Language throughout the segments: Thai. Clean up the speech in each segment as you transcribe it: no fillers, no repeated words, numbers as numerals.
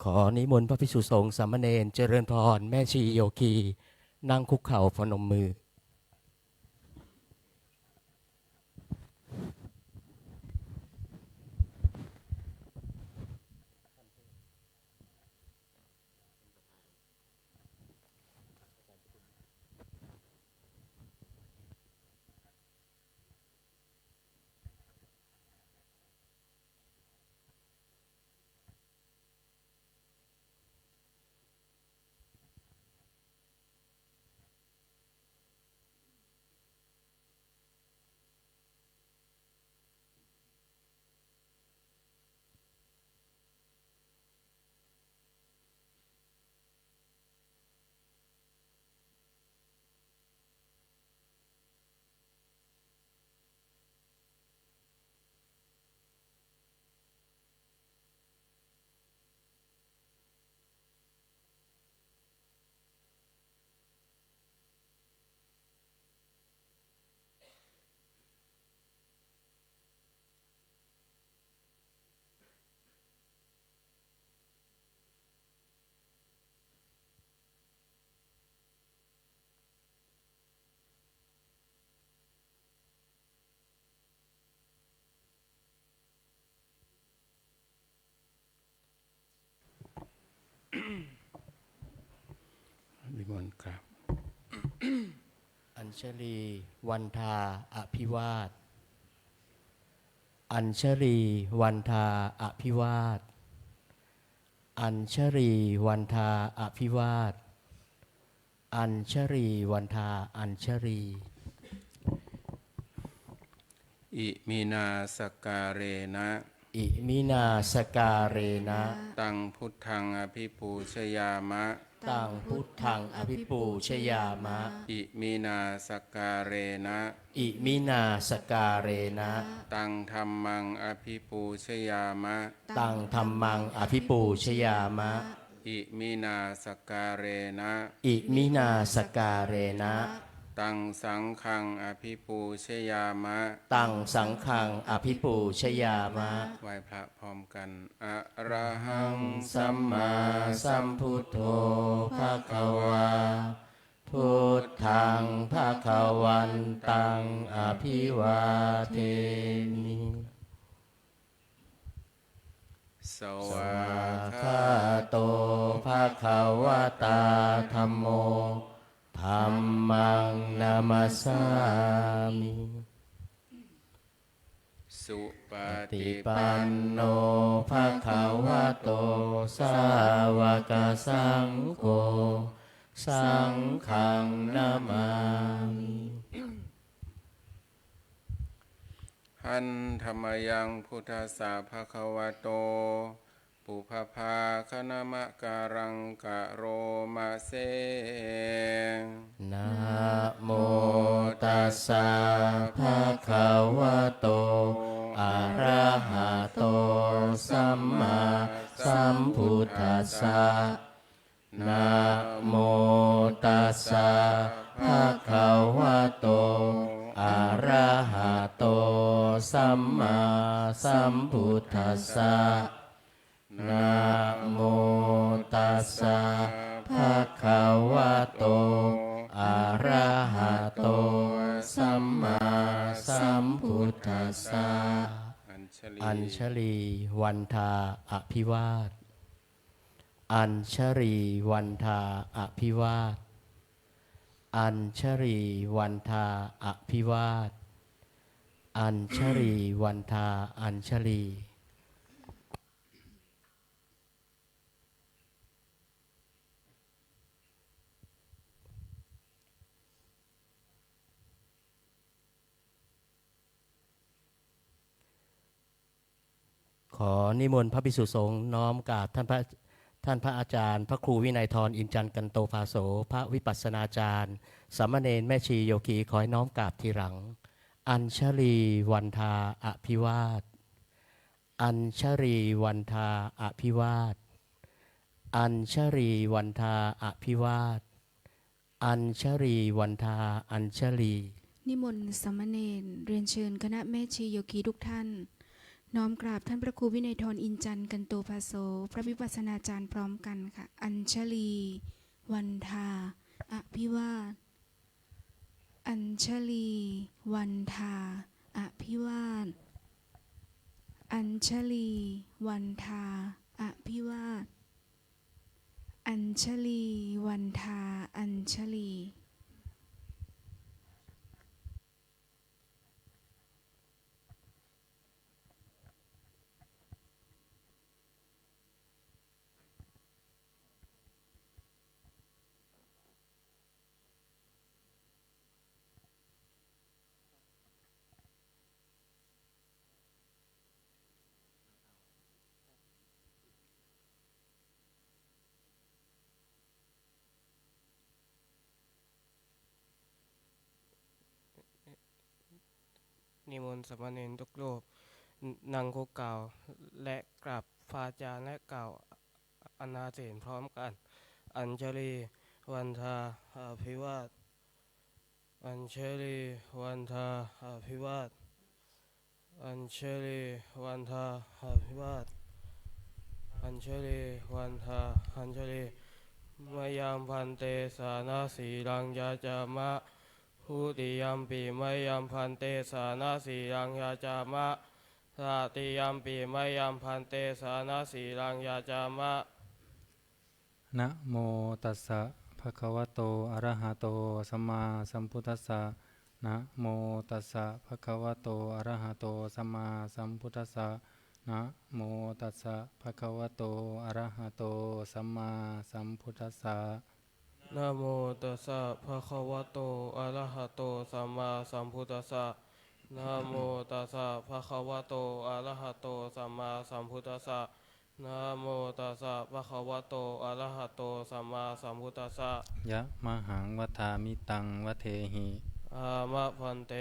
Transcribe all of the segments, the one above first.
ขอนิมนต์พระภิกษุสงฆ์สามเณรเจริญพรแม่ชีโยคีนั่งคุกเข่าพนมมือนิมนต์ครับ อัญชลีวันทาอภิวาทอัญชลีวันทาอภิวาทอัญชลีวันทาอภิวาทอัญชลีวันทาอัญชลีอิมินาสการเรนะอิมินาสการเรนะตังพุทธังอภิปูชยามะตังพุทธังอภิปูชยามะอิมินาสการเรนะอิมินาสการเรนะตังธัมมังอภิปูชยามะตังธัมมังอภิปูชยามะอิมินาสการเรนะอิมินาสการเรนะตังสังฆังอภิปูชยามะตังสังฆังอภิปูชยามะไหว้พระพร้อมกันอะระหังสัมมาสัมพุทโธภะคะวาพุทธังภะคะวันตังอภิวาเทมิสวาคาข้าโตภะคะวะตาธัมโมธัมมังนามัสสามิสุปติฏิปัปันนโนโนภะคะวะโตสาวกสังโฆสังฆังนามามิหันธรรมยังพุทธสสะภะคะวะโตปุพพาคณมะการังกะโรมาเซนะโมตัสสะภะคะวะโตอะระหะโตสัมมาสัมพุทธัสสะนะโมตัสสะภะคะวะโตอะระหะโตสัมมาสัมพุทธัสสะนะโมตัสสะภะคะวะโตอะระหะโตสัมมาสัมพุทธัสสะอัญชลีวันทาอภิวาทอัญชลีวันทาอภิวาทอัญชลีวันทาอภิวาทอัญชลีวันทาอัญชลีขอนิมนต์พระภิกษุสงฆ์น้อมกราบท่านพระอาจารย์พระครูวินัยทรอินจันทร์กันโตภาโสพระวิปัสสนาจารย์สามเณรแม่ชีโยคีขอให้น้อมกราบทีหลังอัญชลีวันทาอภิวาทอัญชลีวันทาอภิวาทอัญชลีวันทาอภิวาทอัญชลีวันทาอัญชลีนิมนต์สามเณรเรียนเชิญคณะแม่ชีโยคีทุกท่าน น้อมกราบท่านพระครูวินัยธรอินจันทร์กันโตภาโสพระวิปัสสนาจารย์พร้อมกันค่ะอัญชลีวันทาอภิวาทอัญชลีวันทาอภิวาทอัญชลีวันทาอภิวาทอัญชลีวันทาอัญชลีนิมนต์สามเณรทุกรูปนั่งคุกเก่าและกราบพระอาจารย์และกล่าวอนาเสนพร้อมกันอัญชลีวันทาอภิวาทอัญชลีวันทาอภิวาทอัญชลีวันทาอภิวาทอัญชลีวันทาอัญชลีมยามพันเตสานาสีลังยาจามะผู้ติยัมปีมยัมพันเตสานาสีลังยาจามะสาติยัมปีมยัมพันเตสานาสีลังยาจามะนะโมตัสสะภะคะวะโตอะระหะโตสัมมาสัมพุทธัสสะนะโมตัสสะภะคะวะโตอะระหะโตสัมมาสัมพุทธัสสะนะโมตัสสะภะคะวะโตอะระหะโตสัมมาสัมพุทธัสสะนะโมตัสสะภะคะวะโตอะระหะโตสัมมาสัมพุทธัสสะนะโมตัสสะภะคะวะโตอะระหะโตสัมมาสัมพุทธัสสะนะโมตัสสะภะคะวะโตอะระหะโตสัมมาสัมพุทธัสสะยะมหังวัฏามิตังวะเทหิ อามะพันเต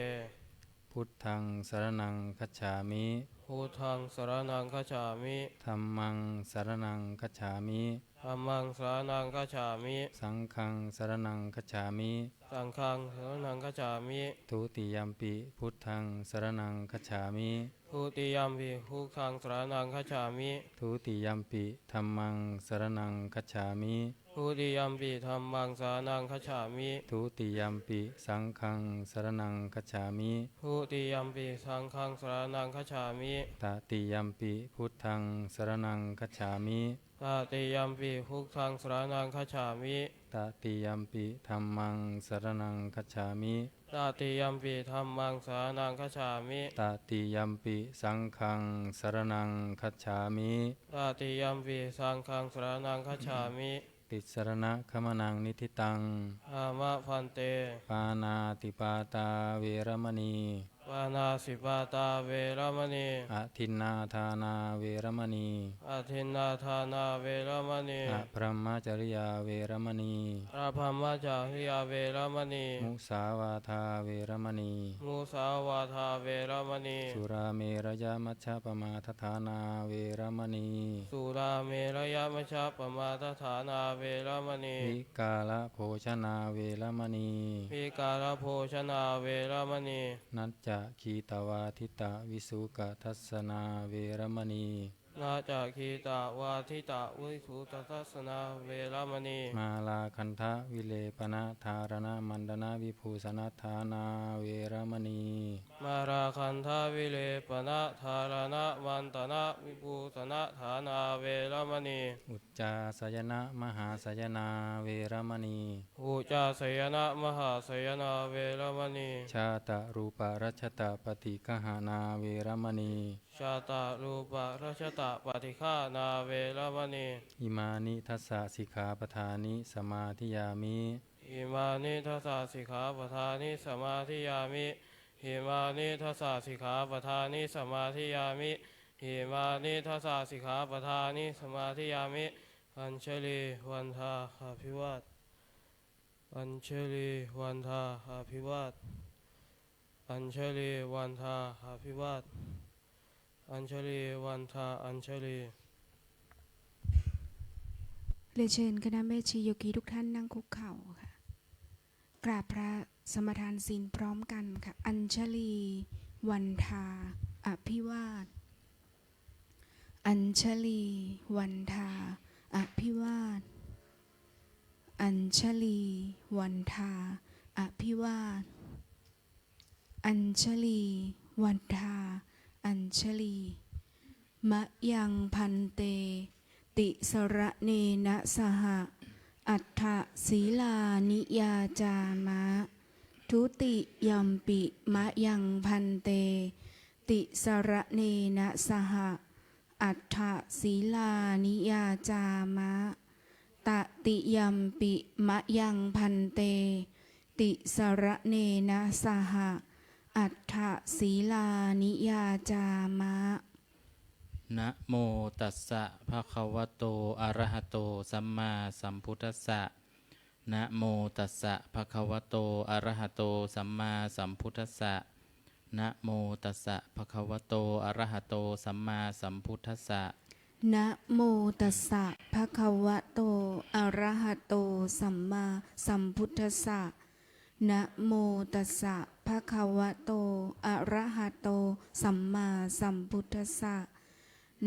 พุทธังสรณังคัจฉามิพุทธังสรณังคัจฉามิธัมมังสรณังคัจฉามิธัมมังสรณังคัจฉามิสังฆังสรณังคัจฉามิสังฆังสรณังคัจฉามิทุติยัมปิพุทธังสรณังคัจฉามิทุติยัมปิพุทธังสรณังคัจฉามิทุติยัมปิธัมมังสรณังคัจฉามิทุติยัมปิธัมมังสรณังคัจฉามิทุติยัมปิสังฆังสรณังคัจฉามิทุติยัมปิสังฆังสรณังคัจฉามิตติยัมปิพุทธังสรณังคัจฉามิตติยัมปิพุทธังสรณังคัจฉามิตติยัมปิธัมมังสรณังคัจฉามิตติยัมปิธัมมังสรณังคัจฉามิตติยัมปิสังฆังสรณังคัจฉามิตติยัมปิสังฆังสรณังคัจฉามิติสรณะขมนังนิธิตังอามะพันเตปานาติปาตาเวรมณีปานาสิปาตาเวรมณีอทินนาทานาเวรมณีอทินนาทานาเวรมณีอพรหมจริยาเวรมณีอภรรมจาริยาเวรมณีมุสาวาทาเวรมณีมุสาวาทาเวรมณีสุราเมรยมัชฌปมาทฐานาเวรมณีสุราเมรยมัชฌปมาทฐานาเวรมณีวิกาลโภชนาเวรมณีวิกาลโภชนาเวรมณีนัจจะขีตวาทิตาวิสุกทัสสนาเวรมณีนาจากขีตาวาทิตาวิสุตทัสสนาเวรมณีมาลาคันทะวิเลปนะธารณมันดนาวิภูสนัฏฐานาเวรมณีมาราคันทาวิเลปนะธารณมันตนะวิภูสนัฏฐานาเวรมณีอุจจาสยนะมหาสยนาเวรมณีอุจาสยนะมหาสยนาเวรมณีชาตรูปรัชตปฏิกหานาเวรมณีชาตารูปรัชตะปฏิฆานาเวรมณีอิมานิทัสสะสิกขาปทานิสมาธิยามิอิมานิทัสสะสิกขาปทานิสมาธิยามิหิมานิทัสสะสิกขาปทานิสมาธิยามิหิมานิทัสสะสิกขาปทานิสมาธิยามิอัญชลีวันทาอภิวาทอัญชลีวันทาอภิวาทอัญชลีวันทาอภิวาทอัญชลีวันทาอัญชลีเรียนเชิญคณะแม่ชีโยคีทุกท่านนั่งคุกเข่าค่ะกราบพระสมทานศีลพร้อมกันค่ะอัญชลีวันทาอภิวาท อัญชลี วันทา อภิวาท อัญชลี วันทา อภิวาท อัญชลี วันทา อัญชลี มะยังพันเต ติสระเนนะสหะ อัฏฐศีลานิยาจามะ ทุติยัมปิมะยังพันเต ติสระเนนะสหะ อัฏฐศีลานิยาจามะ ตติยัมปิมะยังพันเต ติสระเนนะสหะ อัฏฐศีลานิยาจามะ นะโมตัสสะภะคะวะโตอะระหะโตสัมมาสัมพุทธัสสะนะโมตัสสะภะคะวะโตอะระหะโตสัมมาสัมพุทธัสสะนะโมตัสสะภะคะวะโตอะระหะโตสัมมาสัมพุทธัสสะ นะโมตัสสะภะคะวะโตอะระหะโตสัมมาสัมพุทธัสสะนะโมตัสสะภะคะวะโตอะระหะโตสัมมาสัมพุทธัสสะ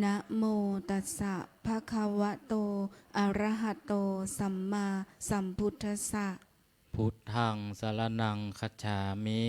นะโมตัสสะภะคะวะโตอะระหะโตสัมมาสัมพุทธัสสะ พุทธังสรณังคัจฉามิ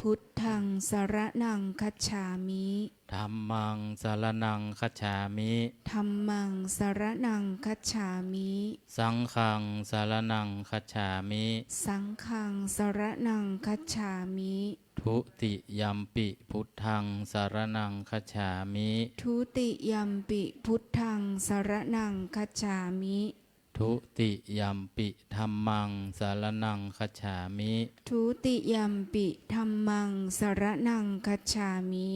พุทธังสรณังคัจฉามิ ธัมมังสรณังคัจฉามิ ธัมมังสรณังคัจฉามิ สังฆังสรณังคัจฉามิ สังฆังสรณังคัจฉามิ ทุติยัมปิพุทธังสรณังคัจฉามิ ทุติยัมปิพุทธังสรณังคัจฉามิ ทุติยัมปิธัมมังสรณังคัจฉามิ ทุติยัมปิธัมมังสรณังคัจฉามิ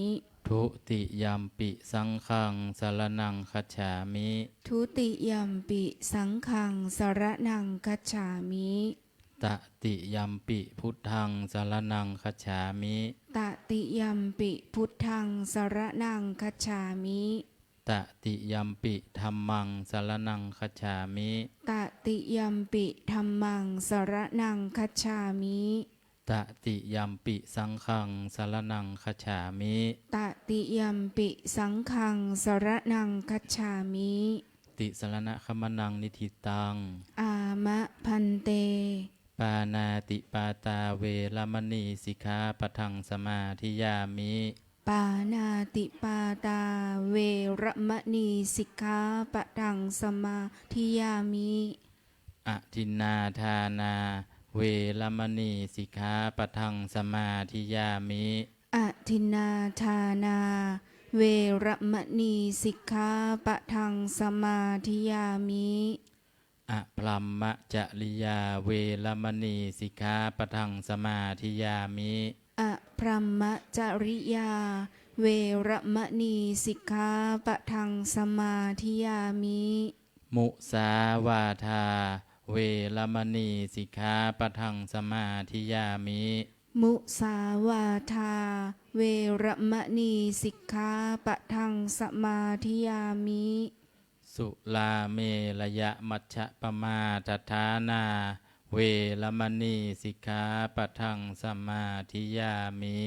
ทุติยัมปิสังฆังสรณังคัจฉามิ ทุติยัมปิสังฆังสรณังคัจฉามิ ตติยัมปิพุทธังสรณังคัจฉามิ ตติยัมปิพุทธังสรณังคัจฉามิ ตติยัมปิธัมมังสรณังคัจฉามิ ตติยัมปิธัมมังสรณังคัจฉามิ ตติยัมปิสังฆังสรณังคัจฉามิ ตติยัมปิสังฆังสรณังคัจฉามิ ติสรณะคมนังนิธิตัง อามะพันเต ปานาติปาตาเวรมณีสิกขาปะทังสมาธิยามิ ปานาติปาตาเวระมณีสิกขาปะทังสมาธิยามิ อทินนาทานาเวรมณีสิกขาปะทังสมาธิยามิ อทินนาทานาเวระมณีสิกขาปะทังสมาธิยามิ อพรัมมจริยาเวรมณีสิกขาปะทังสมาธิยามิ อพรหมจริยาเวระมณีสิกขาปะทังสมาธิยามิ มุสาวาทาเวรมณีสิกขาปะทังสมาธิยามิ มุสาวาทาเวระมณีสิกขาปะทังสมาธิยามิ สุลาเมรยมัชฌปมาทฐานาเวรมณีสิกขาปะทังสมาธิยามิ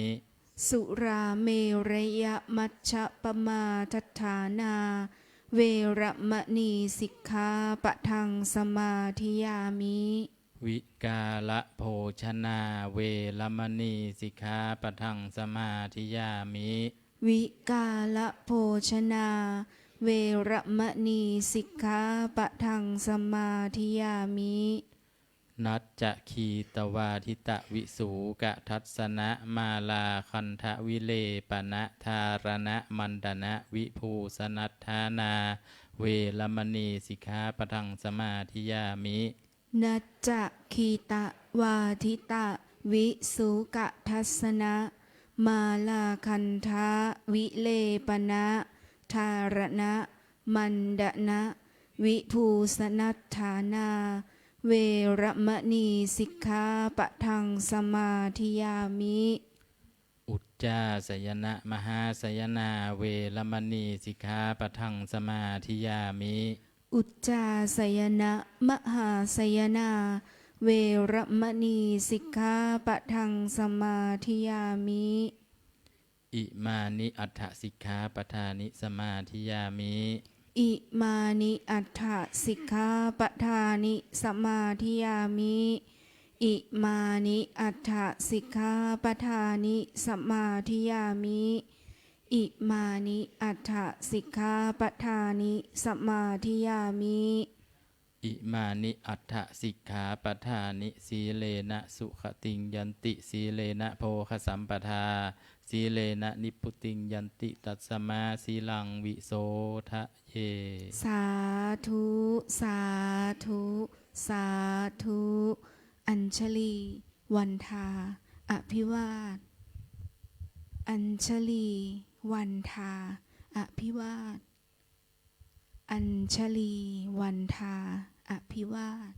สุราเมรยมัชฌปมาทัฏฐานาเวระมณีสิกขาปะทังสมาธิยามิ วิกาละโภชนาเวรมณีสิกขาปะทังสมาธิยามิ วิกาละโภชนาเวระมณีสิกขาปะทังสมาธิยามิ นัจจะคีตวาทิตะวิสูกะทัศนะมาลาคันทะวิเลปนะธารณะมันดนะวิภูสนัทธานาเวรมณีสิกขาปะทังสมาธิยามิ นัจจะคีตะวาทิตะวิสุกะทัสนะมาลาคันทะวิเลปนะธารณะมันดนะวิภูสนัทธานาเวระมณีสิกขาปะทังสมาธิยามิ อุจจาสยนะมหาสยนาเวรมณีสิกขาปะทังสมาธิยามิ อุจจาสยนะมหาสยนาเวระมณีสิกขาปะทังสมาธิยามิ อิมานิอัฏฐสิกขาปทานิสมาธิยามิ อิมานิอัฏฐสิกขาปทานิสมาธิยามิอิมานิอัฏฐสิกขาปทานิสมาธิยามิอิมานิอัฏฐสิกขาปทานิสมาธิยามิ อิมานิอัฏฐสิกขาปทานิสีเลนะสุขติงยันติสีเลนะโภคสัมปทาสีเลนะนิพพุติงยันติตัสมาสีลังวิโสทะเย สาธุสาธุสาธุอัญชลีวันทาอภิวาทอัญชลีวันทาอภิวาทอัญชลีวันทาอภิวาท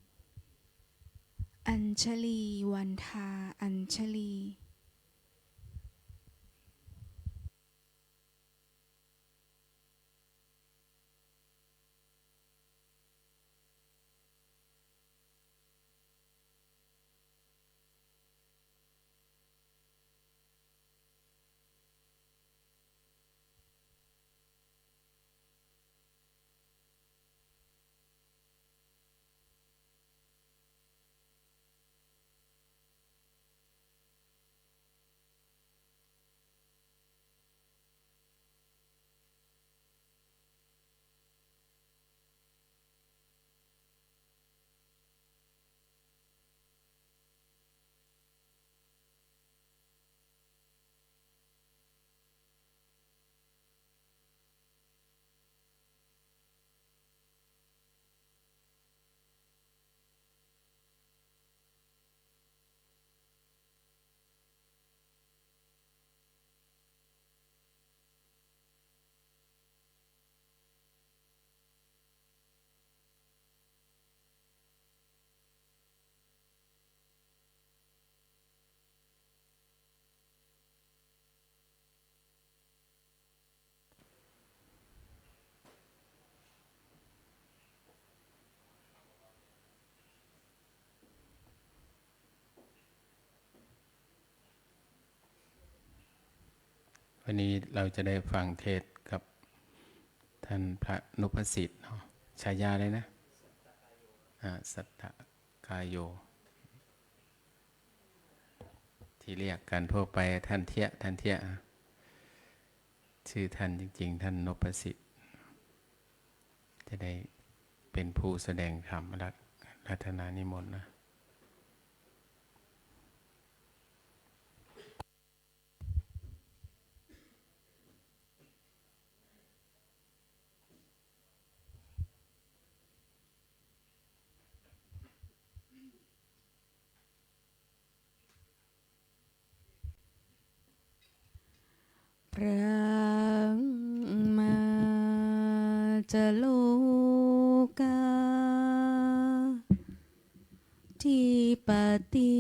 อัญชลีวันทาอัญชลี วันนี้เราจะได้ฟังเทศกับท่านพระนุพสิทธิ์ฉายาเลยนะสัตตกายโยที่เรียกกันทั่วไปท่านเทียชื่อท่านจริงๆท่านนพสิทธิ์จะได้เป็นผู้แสดงธรรมรัตนานิมนต์นะพระมาจะโลกาที่ปฏิ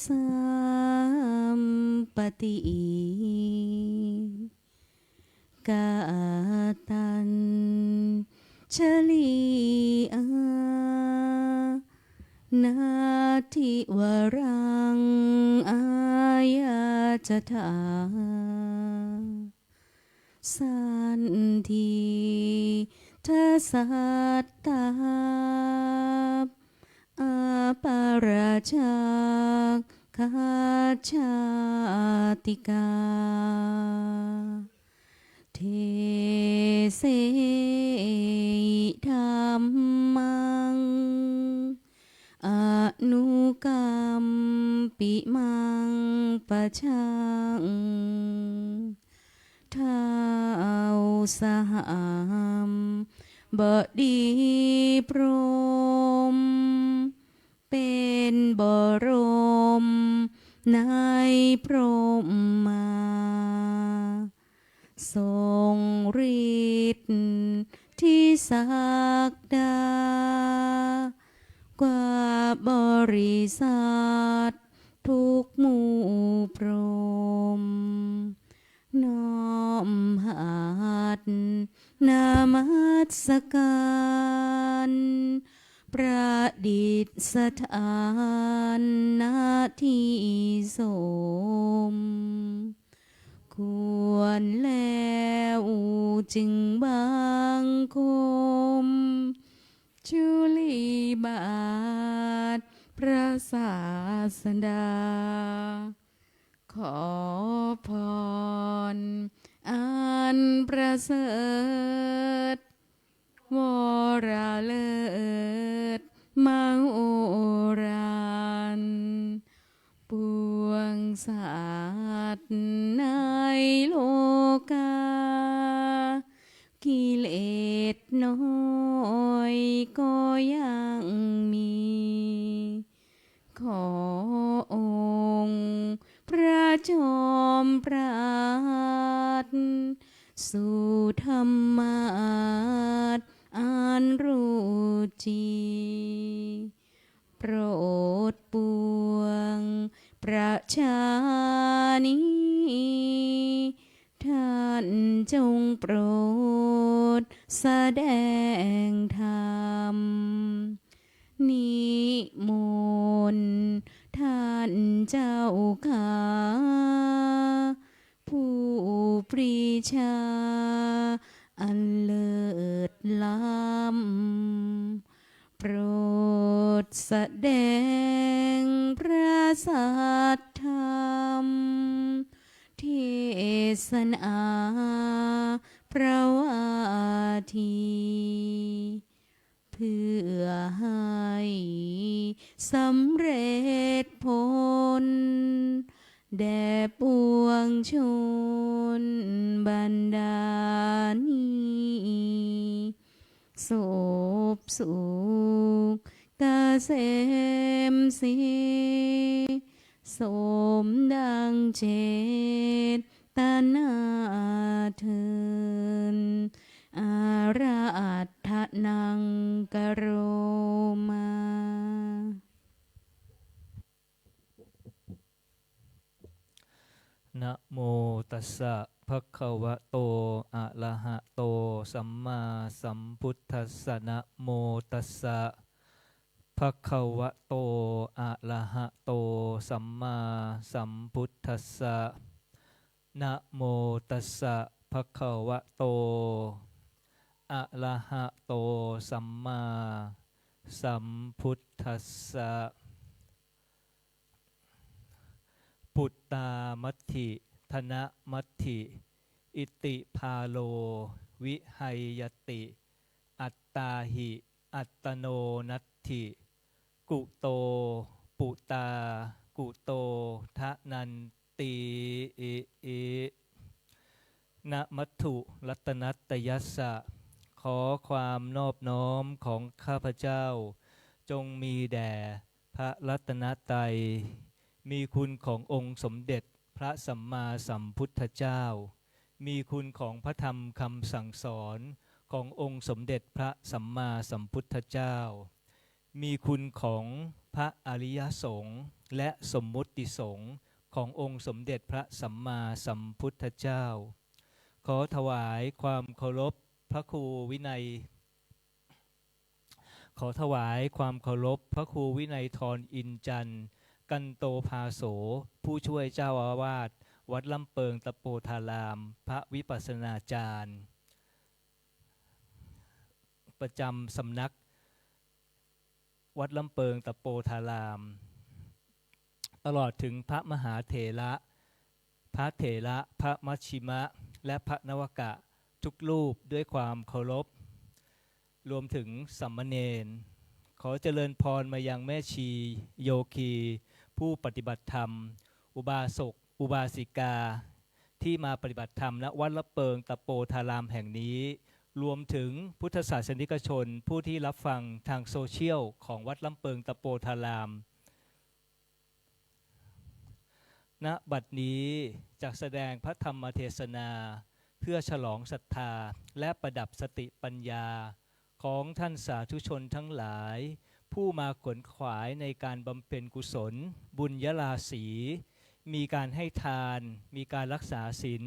สัมปติกาตัญชลีอานาทิวรังอายาจถาสันทีทัสสัตตาอาปาราชาคาชาติกาเทเสธรรมังอนุกรรมปิมังปะชังเท้าสามบดีพรหมเป็นบรมในพรหมมาทรงฤทธิ์ที่ศักดากว่าบริษัททุกหมู่พรหมน้อมหัดนามัสการประดิษฐานณที่สม จึงบางคมจุลีบาทพระศาสดาขอพรอันประเสริฐวราเลิศมาโอรานปวงสัตว์ในโลกากิเลสน้อยก็ยังมีขอองค์พระจอมปราดสู่ธรรมาสอันรู้จริงโปรดปวงประชานีท่านจงโปรดแสดงธรรมนิมนต์ท่านเจ้าข้าผู้ปรีชาอันเลิศล้ำโปรดแสดงพระสัทธรรมเทศนาพระวาทีเพื่อให้สำเร็จผลแด่ปวงชนบรรดานี้โสภสุขเกษมสีสมดังเจตนาเทินอาราธนังกโรมา นะโมตัสสะภะคะวะโตอะระหะโตสัมมาสัมพุทธัสสะนะโมตัสสะภะคะวะโตอะระหะโตสัมมาสัมพุทธัสสะนะโมตัสสะภะคะวะโตอะระหะโตสัมมาสัมพุทธัสสะปุตตามัตถิธนะมัตถิอิติพาโลวิหัยยติอัตตาหิอัตโนนัตถิกุโตปุตากุโตทะนันตินะมัตถุรัตนัตยัสสะขอความนอบน้อมของข้าพเจ้าจงมีแด่พระรัตนตรัยมีคุณขององค์สมเด็จพระสัมมาสัมพุทธเจ้ามีคุณของพระธรรมคำสั่งสอนขององค์สมเด็จพระสัมมาสัมพุทธเจ้ามีคุณของพระอริยสงฆ์และสมมุติสงฆ์ขององค์สมเด็จพระสัมมาสัมพุทธเจ้าขอถวายความเคารพพระครูวินัยขอถวายความเคารพพระครูวินัยธรอินจันทร์กันโตภาโสผู้ช่วยเจ้าอาวาสวัดลำเปิงตะโปธารามพระวิปัสสนาจารย์ประจำสำนักวัดลำเปิงตะโปธารามตลอดถึงพระมหาเถระพระเถระพระมัชชิมะและพระนวกะทุกรูปด้วยความเคารพรวมถึงสามเณรขอเจริญพรมายังแม่ชีโยคีผู้ปฏิบัติธรรมอุบาสกอุบาสิกาที่มาปฏิบัติธรรมณวัดละเปิงตะโปธารามแห่งนี้รวมถึงพุทธศาสนิกชนผู้ที่รับฟังทางโซเชียลของวัดลำเปิงตะโปธารามณบัดนี้จักแสดงพระธรรมเทศนาเพื่อฉลองศรัทธาและประดับสติปัญญาของท่านสาธุชนทั้งหลายผู้มาขวนขวายในการบำเพ็ญกุศลบุญยราศีมีการให้ทานมีการรักษาศีล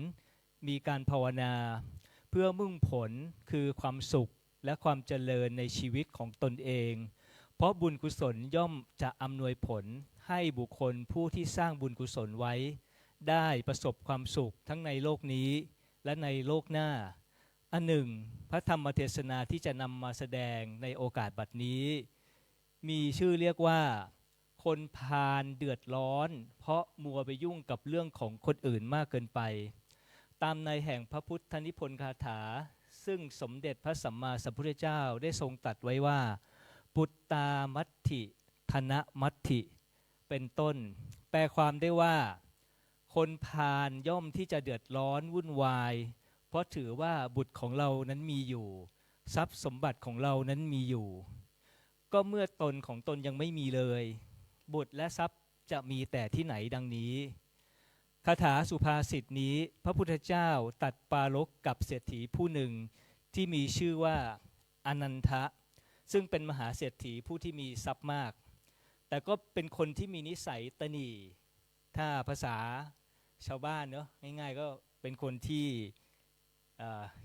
มีการภาวนาเพื่อมุ่งผลคือความสุขและความเจริญในชีวิตของตนเองเพราะบุญกุศลย่อมจะอำนวยผลให้บุคคลผู้ที่สร้างบุญกุศลไว้ได้ประสบความสุขทั้งในโลกนี้และในโลกหน้า อันหนึ่งพระธรรมเทศนาที่จะนำมาแสดงในโอกาสบัดนี้มีชื่อเรียกว่าคนพาลเดือดร้อนเพราะมัวไปยุ่งกับเรื่องของคนอื่นมากเกินไปตามในแห่งพระพุทธนิพนธ์คาถาซึ่งสมเด็จพระสัมมาสัมพุทธเจ้าได้ทรงตรัสไว้ว่าปุตตามัตถิธนมัตถิเป็นต้นแปลความได้ว่าคนพาลย่อมที่จะเดือดร้อนวุ่นวายเพราะถือว่าบุตรของเรานั้นมีอยู่ทรัพย์สมบัติของเรานั้นมีอยู่ก็เมื่อตนของตนยังไม่มีเลยบุตรและทรัพย์จะมีแต่ที่ไหนดังนี้คาถาสุภาษิตนี้พระพุทธเจ้าตรัสปรารภกับเศรษฐีผู้หนึ่งที่มีชื่อว่าอนันทะซึ่งเป็นมหาเศรษฐีผู้ที่มีทรัพย์มากแต่ก็เป็นคนที่มีนิสัยตนีถ้าภาษาชาวบ้านเนาะง่ายๆก็เป็นคนที่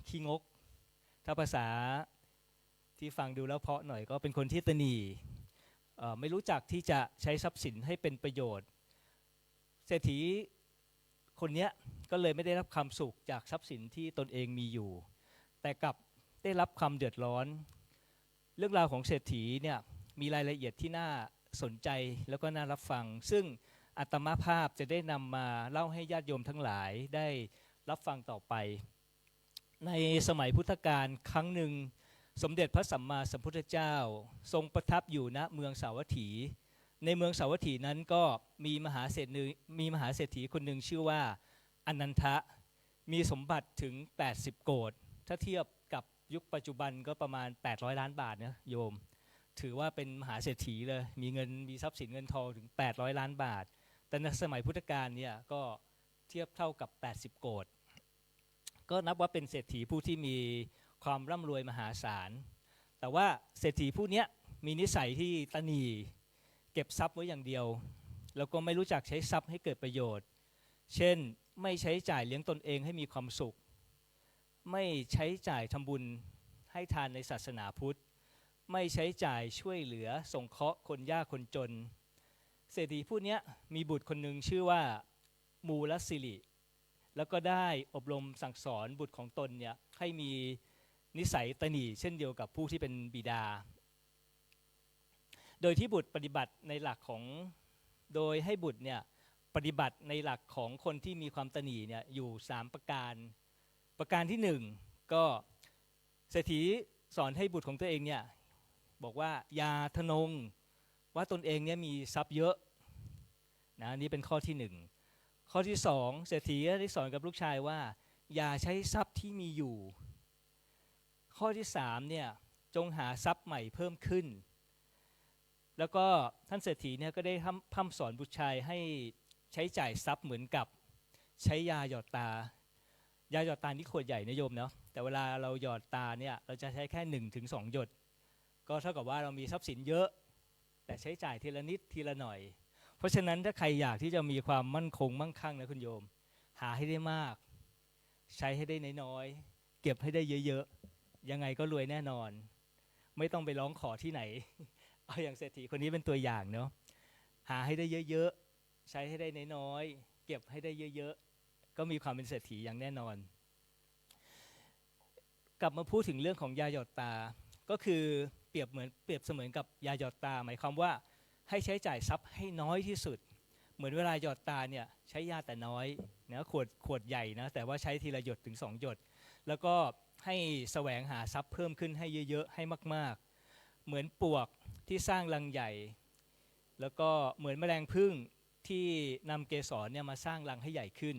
ขี้งกถ้าภาษาที่ฟังดูแล้วเพราะหน่อยก็เป็นคนที่ตนีไม่รู้จักที่จะใช้ทรัพย์สินให้เป็นประโยชน์เศรษฐีคนนี้ก็เลยไม่ได้รับความสุขจากทรัพย์สินที่ตนเองมีอยู่แต่กลับได้รับความเดือดร้อนเรื่องราวของเศรษฐีเนี่ยมีรายละเอียดที่น่าสนใจแล้วก็น่ารับฟังซึ่งอาตมาภาพจะได้นำมาเล่าให้ญาติโยมทั้งหลายได้รับฟังต่อไปในสมัยพุทธกาลครั้งหนึ่งสมเด็จพระสัมมาสัมพุทธเจ้าทรงประทับอยู่ณเมืองสาวัตถีในเมืองสาวัตถีนั้นก็มีมหาเศรษฐีคนหนึ่งชื่อว่าอนันทะมีสมบัติถึง80โกฏถ้าเทียบกับยุคปัจจุบันก็ประมาณ800ล้านบาทนะโยมถือว่าเป็นมหาเศรษฐีเลยมีเงินมีทรัพย์สินเงินทองถึง800ล้านบาทแต่ในสมัยพุทธกาลเนี่ยก็เทียบเท่ากับ80โกฏก็นับว่าเป็นเศรษฐีผู้ที่มีความร่ำรวยมหาศาลแต่ว่าเศรษฐีผู้นี้มีนิสัยที่ตนีเก็บทรัพย์ไว้อย่างเดียวแล้วก็ไม่รู้จักใช้ทรัพย์ให้เกิดประโยชน์เช่นไม่ใช้จ่ายเลี้ยงตนเองให้มีความสุขไม่ใช้จ่ายทำบุญให้ทานในศาสนาพุทธไม่ใช้จ่ายช่วยเหลือสงเคราะห์คนยากคนจนเศรษฐีผู้นี้มีบุตรคนหนึ่งชื่อว่ามูลสิริแล้วก็ได้อบรมสั่งสอนบุตรของตนเนี่ยให้มีนิสัยตนีเช่นเดียวกับผู้ที่เป็นบิดาโดยที่บุตรปฏิบัติในหลักของโดยให้บุตรเนี่ยปฏิบัติในหลักของคนที่มีความตนีเนี่ยอยู่3ประการที่1ก็เศรษฐีสอนให้บุตรของตัวเองเนี่ยบอกว่าอย่าทะนงว่าตนเองเนี่ยมีทรัพย์เยอะนะนี่เป็นข้อที่1ข้อที่2เศรษฐีได้สอนกับลูกชายว่าอย่าใช้ทรัพย์ที่มีอยู่ข้อที่3เนี่ยจงหาทรัพย์ใหม่เพิ่มขึ้นแล้วก็ท่านเศรษฐีเนี่ยก็ได้พร่ำสอนบุตรชายให้ใช้จ่ายทรัพย์เหมือนกับใช้ยาหยอดตายาหยอดตานี่ขวดใหญ่นะโยมเนาะแต่เวลาเราหยอดตาเนี่ยเราจะใช้แค่1 ถึง 2หยดก็เท่ากับว่าเรามีทรัพย์สินเยอะแต่ใช้จ่ายทีละนิดทีละหน่อยเพราะฉะนั้นถ้าใครอยากที่จะมีความมั่นคงมั่งคั่งนะคุณโยมหาให้ได้มากใช้ให้ได้น้อยๆเก็บให้ได้เยอะๆยังไงก็รวยแน่นอนไม่ต้องไปร้องขอที่ไหนเอาอย่างเศรษฐีคนนี้เป็นตัวอย่างเนาะหาให้ได้เยอะๆใช้ให้ได้น้อยๆเก็บให้ได้เยอะๆก็มีความเป็นเศรษฐีอย่างแน่นอนกลับมาพูดถึงเรื่องของยาหยอดตาก็คือเปรียบเสมือนกับยาหยอดตาหมายความว่าให้ใช้จ่ายทรัพย์ให้น้อยที่สุดเหมือนเวลาหยอดตาเนี่ยใช้ยาแต่น้อยนะขวดใหญ่นะแต่ว่าใช้ทีละหยดถึง2หยดแล้วก็ให้แสวงหาทรัพย์เพิ่มขึ้นให้เยอะๆให้มากๆเหมือนปวกที่สร้างรังใหญ่แล้วก็เหมือนแมลงผึ้งที่นำเกสรเนี่ยมาสร้างรังให้ใหญ่ขึ้น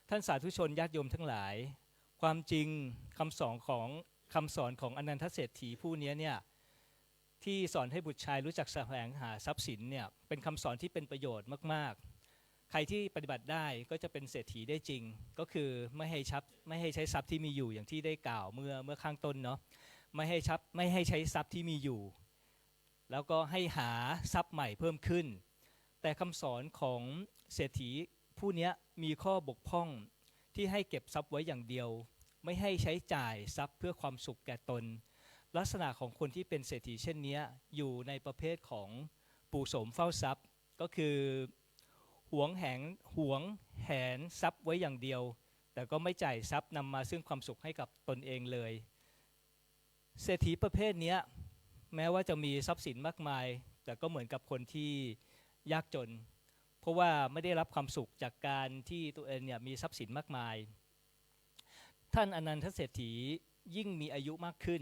ท่านสาธุชนญาติโยมทั้งหลายความจริงคำสอนของอนันทเศรษฐีผู้นี้เนี่ยที่สอนให้บุตรชายรู้จักแสวงหาทรัพย์สินเนี่ยเป็นคำสอนที่เป็นประโยชน์มากๆใครที่ปฏิบัติได้ก็จะเป็นเศรษฐีได้จริงก็คือไม่ให้ใช้ทรัพย์ที่มีอยู่อย่างที่ได้กล่าวเมื่อข้างต้นเนาะไม่ให้ใช้ทรัพย์ที่มีอยู่แล้วก็ให้หาทรัพย์ใหม่เพิ่มขึ้นแต่คำสอนของเศรษฐีผู้นี้มีข้อบกพร่องที่ให้เก็บทรัพย์ไว้อย่างเดียวไม่ให้ใช้จ่ายทรัพย์เพื่อความสุขแก่ตนลักษณะของคนที่เป็นเศรษฐีเช่นนี้อยู่ในประเภทของปู่โสมเฝ้าทรัพย์ก็คือหวงแหนทรัพย์ไว้อย่างเดียวแ แต่ก็ไม่จ่ายทรัพย์นำมาซึ่งความสุขให้กับตนเองเลยเศรษฐีประเภทนี้แม้ว่าจะมีทรัพย์สินมากมายแต่ก็เหมือนกับคนที่ยากจนเพราะว่าไม่ได้รับความสุขจากการที่ตัวเองเนี่ยมีทรัพย์สินมากมายท่านอนันทเศรษฐียิ่งมีอายุมากขึ้น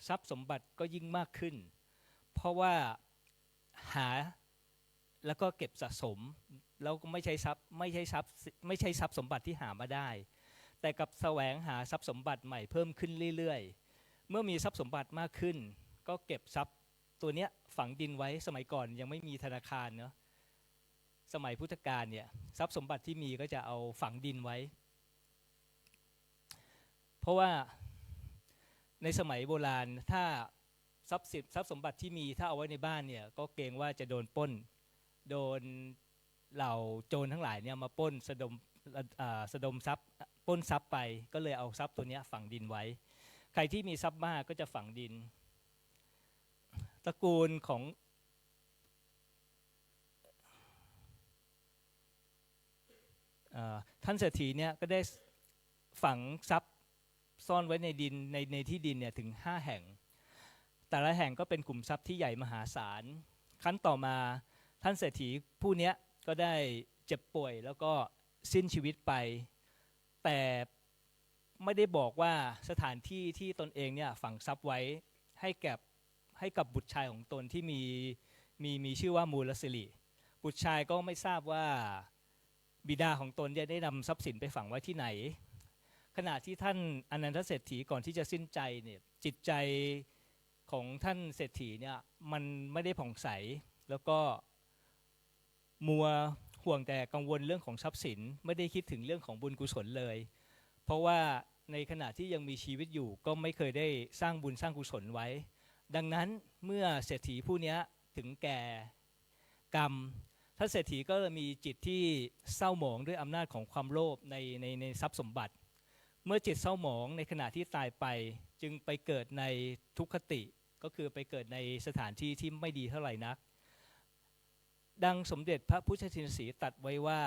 ทรัพย์สมบัติก็ยิ่งมากขึ้นเพราะว่าหาแล้วก็เก็บสะสมแล้วก็ไม่ใช่ทรัพย์สมบัติที่หามาได้แต่กับแสวงหาทรัพย์สมบัติใหม่เพิ่มขึ้นเรื่อยๆเมื่อมีทรัพย์สมบัติมากขึ้นก็เก็บทรัพย์ตัวเนี้ยฝังดินไว้สมัยก่อนยังไม่มีธนาคารเนาะสมัยพุทธกาลเนี่ยทรัพย์สมบัติที่มีก็จะเอาฝังดินไว้เพราะว่าในสมัยโบราณถ้าทรัพย์สมบัติที่มีถ้าเอาไว้ในบ้านเนี่ยก็เกรงว่าจะโดนปล้นโดนเหล่าโจรทั้งหลายเนี่ยมาปล้นสะดมทรัพย์ปล้นทรัพย์ไปก็เลยเอาทรัพย์ตัวนี้ฝังดินไว้ใครที่มีทรัพย์มากก็จะฝังดินตระกูลของท่านเศรษฐีเนี่ยก็ได้ฝังทรัพย์ซ่อนไว้ในดินในที่ดินเนี่ยถึง5แห่งแต่ละแห่งก็เป็นกลุ่มทรัพย์ที่ใหญ่มหาศาลขั้นต่อมาท่านเศรษฐีผู้นี้ก็ได้เจ็บป่วยแล้วก็สิ้นชีวิตไปแต่ไม่ได้บอกว่าสถานที่ที่ตนเองเนี่ยฝังทรัพย์ไว้ให้กับบุตรชายของตนที่มีชื่อว่ามูลสิริบุตรชายก็ไม่ทราบว่าบิดาของตนได้นำทรัพย์สินไปฝังไว้ที่ไหนขณะที่ท่านอนันทเศรษฐีก่อนที่จะสิ้นใจเนี่ยจิตใจของท่านเศรษฐีเนี่ยมันไม่ได้ผ่องใสแล้วก็มัวห่วงแต่กังวลเรื่องของทรัพย์สินไม่ได้คิดถึงเรื่องของบุญกุศลเลยเพราะว่าในขณะที่ยังมีชีวิตอยู่ก็ไม่เคยได้สร้างบุญสร้างกุศลไว้ดังนั้นเมื่อเศรษฐีผู้นี้ถึงแก่กรรมท่านเศรษฐีก็มีจิตที่เศร้าหมองด้วยอำนาจของความโลภในทรัพย์สมบัติเมื่อจิตเศร้าหมองในขณะที่ตายไปจึงไปเกิดในทุกขติก็คือไปเกิดในสถานที่ที่ไม่ดีเท่าไหร่นักดังสมเด็จพระพุทธชินสีตรัสไว้ว่า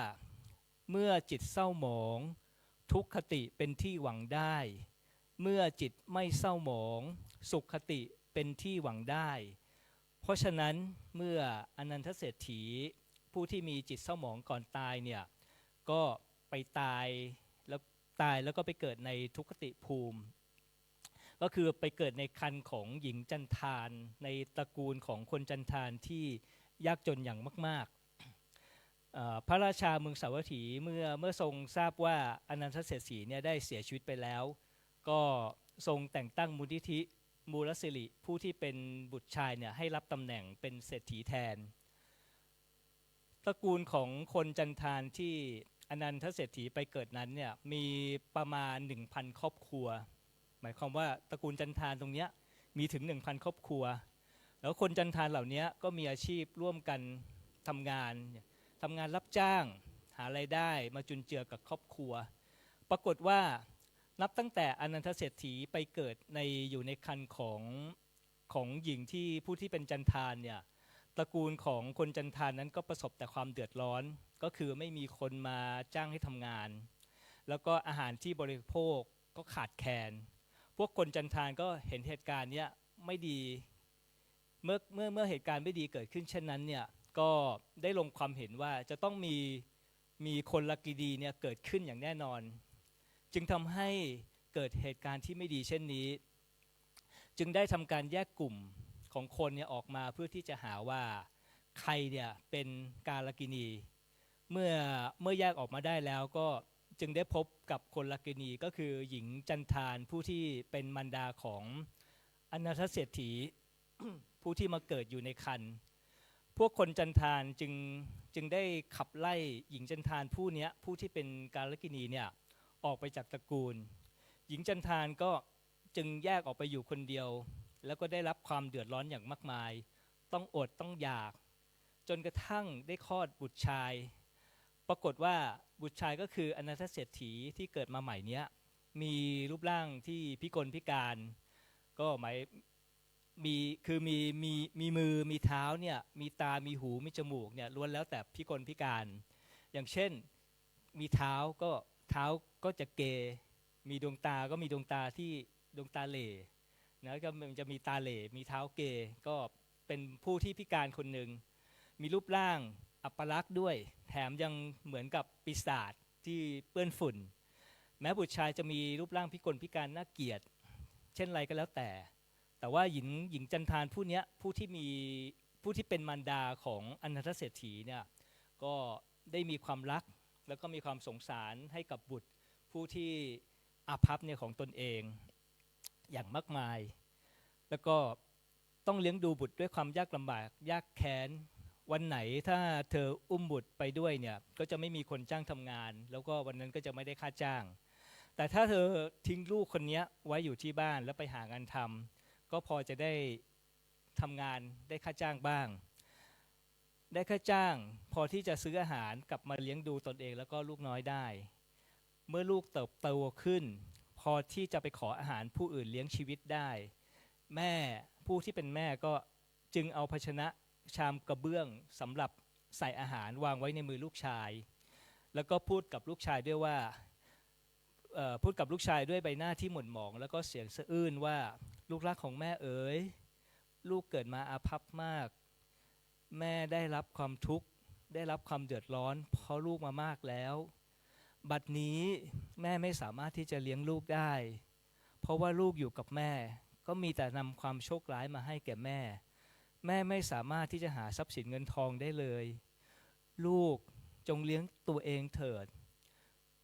เมื่อจิตเศร้าหมองทุกขติเป็นที่หวังได้เมื่อจิตไม่เศร้าหมองสุขคติเป็นที่หวังได้เพราะฉะนั้นเมื่ออนันทเศรษฐีผู้ที่มีจิตเศร้าหมองก่อนตายเนี่ยก็ไปตายแล้วก็ไปเกิดในทุกขติภูมิก็คือไปเกิดในครรภ์ของหญิงจันทานในตระกูลของคนจันทานที่ยากจนอย่างมากๆพระราชาเมืองสาวัตถีเมื่อทรงทราบว่าอนันทเศรษฐีเนี่ยได้เสียชีวิตไปแล้วก็ทรงแต่งตั้งมูลนิธิมูลสิริผู้ที่เป็นบุตรชายเนี่ยให้รับตำแหน่งเป็นเศรษฐีแทนตระกูลของคนจันทานที่อนันทเศรษฐีไปเกิดนั้นเนี่ยมีประมาณ 1,000 ครอบครัวหมายความว่าตระกูลจันทานตรงนี้มีถึง 1,000 ครอบครัวแล้วคนจันทานเหล่านี้ก็มีอาชีพร่วมกันทำงานรับจ้างหารายได้มาจุนเจือกับครอบครัวปรากฏว่านับตั้งแต่อนันทเศรษฐีไปเกิดอยู่ในครรภ์ของหญิงที่ผู้ที่เป็นจันทานเนี่ยตระกูลของคนจันทานนั้นก็ประสบแต่ความเดือดร้อนก็คือไม่มีคนมาจ้างให้ทำงานแล้วก็อาหารที่บริโภคก็ขาดแคลนพวกคนจันทานก็เห็นเหตุการณ์นี้ไม่ดีเมื่อเหตุการณ์ไม่ดีเกิดขึ้นเช่นนั้นเนี่ยก็ได้ลงความเห็นว่าจะต้องมีคนลักกีดีเนี่ยเกิดขึ้นอย่างแน่นอนจึงทำให้เกิดเหตุการณ์ที่ไม่ดีเช่นนี้จึงได้ทำการแยกกลุ่มของคนเนี่ยออกมาเพื่อที่จะหาว่าใครเนี่ยเป็นกาลกิณีเมื่อแยกออกมาได้แล้วก็จึงได้พบกับคนลักกิณีก็คือหญิงจันทานผู้ที่เป็นมารดาของอนันทเศรษฐี ผู้ที่มาเกิดอยู่ในครรภ์พวกคนจันทานจึงได้ขับไล่หญิงจันทานผู้ที่เป็นกาลกิณีเนี่ยออกไปจากตระกูลหญิงจันทานก็จึงแยกออกไปอยู่คนเดียวแล้วก็ได้รับความเดือดร้อนอย่างมากมายต้องอดต้องอยากจนกระทั่งได้คลอดบุตรชายปรากฏว่าบุตรชายก็คืออนันทเศรษฐีที่เกิดมาใหม่เนี้ยมีรูปร่างที่พิกลพิการก็มีมือมีเท้าเนี่ยมีตามีหูมีจมูกเนี่ยล้วนแล้วแต่พิกลพิการอย่างเช่นมีเท้าก็ เท้าก็จะเกมีดวงตาก็มีดวงตาที่ดวงตาเหล่นะก็มันจะมีตาเหล่มีเท้าเกก็เป็นผู้ที่พิการคนหนึ่งมีรูปร่างอัปลักษณ์ด้วยแถมยังเหมือนกับปีศาจที่เปื้อนฝุ่นแม้บุตรชายจะมีรูปร่างพิกลพิการน่าเกลียดเช่นไรก็แล้วแต่ว่าหญิงจันทานผู้นี้ผู้ที่เป็นมารดาของอนันทเศรษฐีเนี่ยก็ได้มีความรักแล้วก็มีความสงสารให้กับบุตรผู้ที่อาภัพเนี่ยของตนเองอย่างมากมายแล้วก็ต้องเลี้ยงดูบุตรด้วยความยากลำบากยากแค้นวันไหนถ้าเธออุ้มบุตรไปด้วยเนี่ยก็จะไม่มีคนจ้างทำงานแล้วก็วันนั้นก็จะไม่ได้ค่าจ้างแต่ถ้าเธอทิ้งลูกคนนี้ไว้อยู่ที่บ้านแล้วไปหางานทำก็พอจะได้ทำงานได้ค่าจ้างบ้างได้ค่าจ้างพอที่จะซื้ออาหารกลับมาเลี้ยงดูตนเองแล้วก็ลูกน้อยได้เมื่อลูกเติบโตขึ้นพอที่จะไปขออาหารผู้อื่นเลี้ยงชีวิตได้แม่ผู้ที่เป็นแม่ก็จึงเอาภาชนะชามกระเบื้องสำหรับใส่อาหารวางไว้ในมือลูกชายแล้วก็พูดกับลูกชายด้วยว่าพูดกับลูกชายด้วยใบหน้าที่หม่นหมองแล้วก็เสียงสะอื้นว่าลูกรักของแม่เอ๋ยลูกเกิดมาอาภัพมากแม่ได้รับความทุกข์ได้รับความเดือดร้อนเพราะลูกมามากแล้วบัดนี้แม่ไม่สามารถที่จะเลี้ยงลูกได้เพราะว่าลูกอยู่กับแม่ก็มีแต่นำความโชคร้ายมาให้แก่แม่ไม่สามารถที่จะหาทรัพย์สินเงินทองได้เลยลูกจงเลี้ยงตัวเองเถิด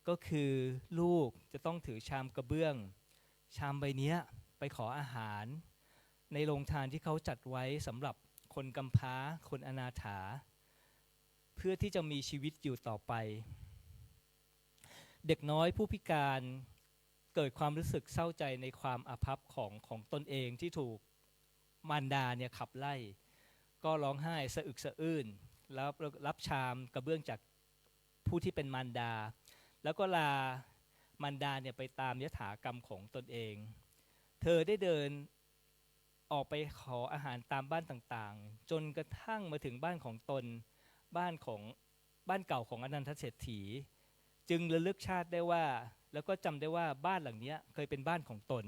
ก็คือลูกจะต้องถือชามกระเบื้องชามใบนี้ไปขออาหารในโรงทานที่เขาจัดไว้สำหรับคนกำพร้าคนอนาถาเพื่อที่จะมีชีวิตอยู่ต่อไปเด็กน้อยผู้พิการเกิดความรู้สึกเศร้าใจในความอาภัพของตนเองที่ถูกมารดาเนี่ยขับไล่ก็ร้องไห้สะอึกสะอื้นแล้วรับชามกระเบื้องจากผู้ที่เป็นมารดาแล้วก็ลามารดาเนี่ยไปตามยถากรรมของตนเองเธอได้เดินออกไปขออาหารตามบ้านต่างๆจนกระทั่งมาถึงบ้านของตนบ้านเก่าของอนันทเศรษฐีจึงระลึกชาติได้ว่าแล้วก็จำได้ว่าบ้านหลังนี้เคยเป็นบ้านของตน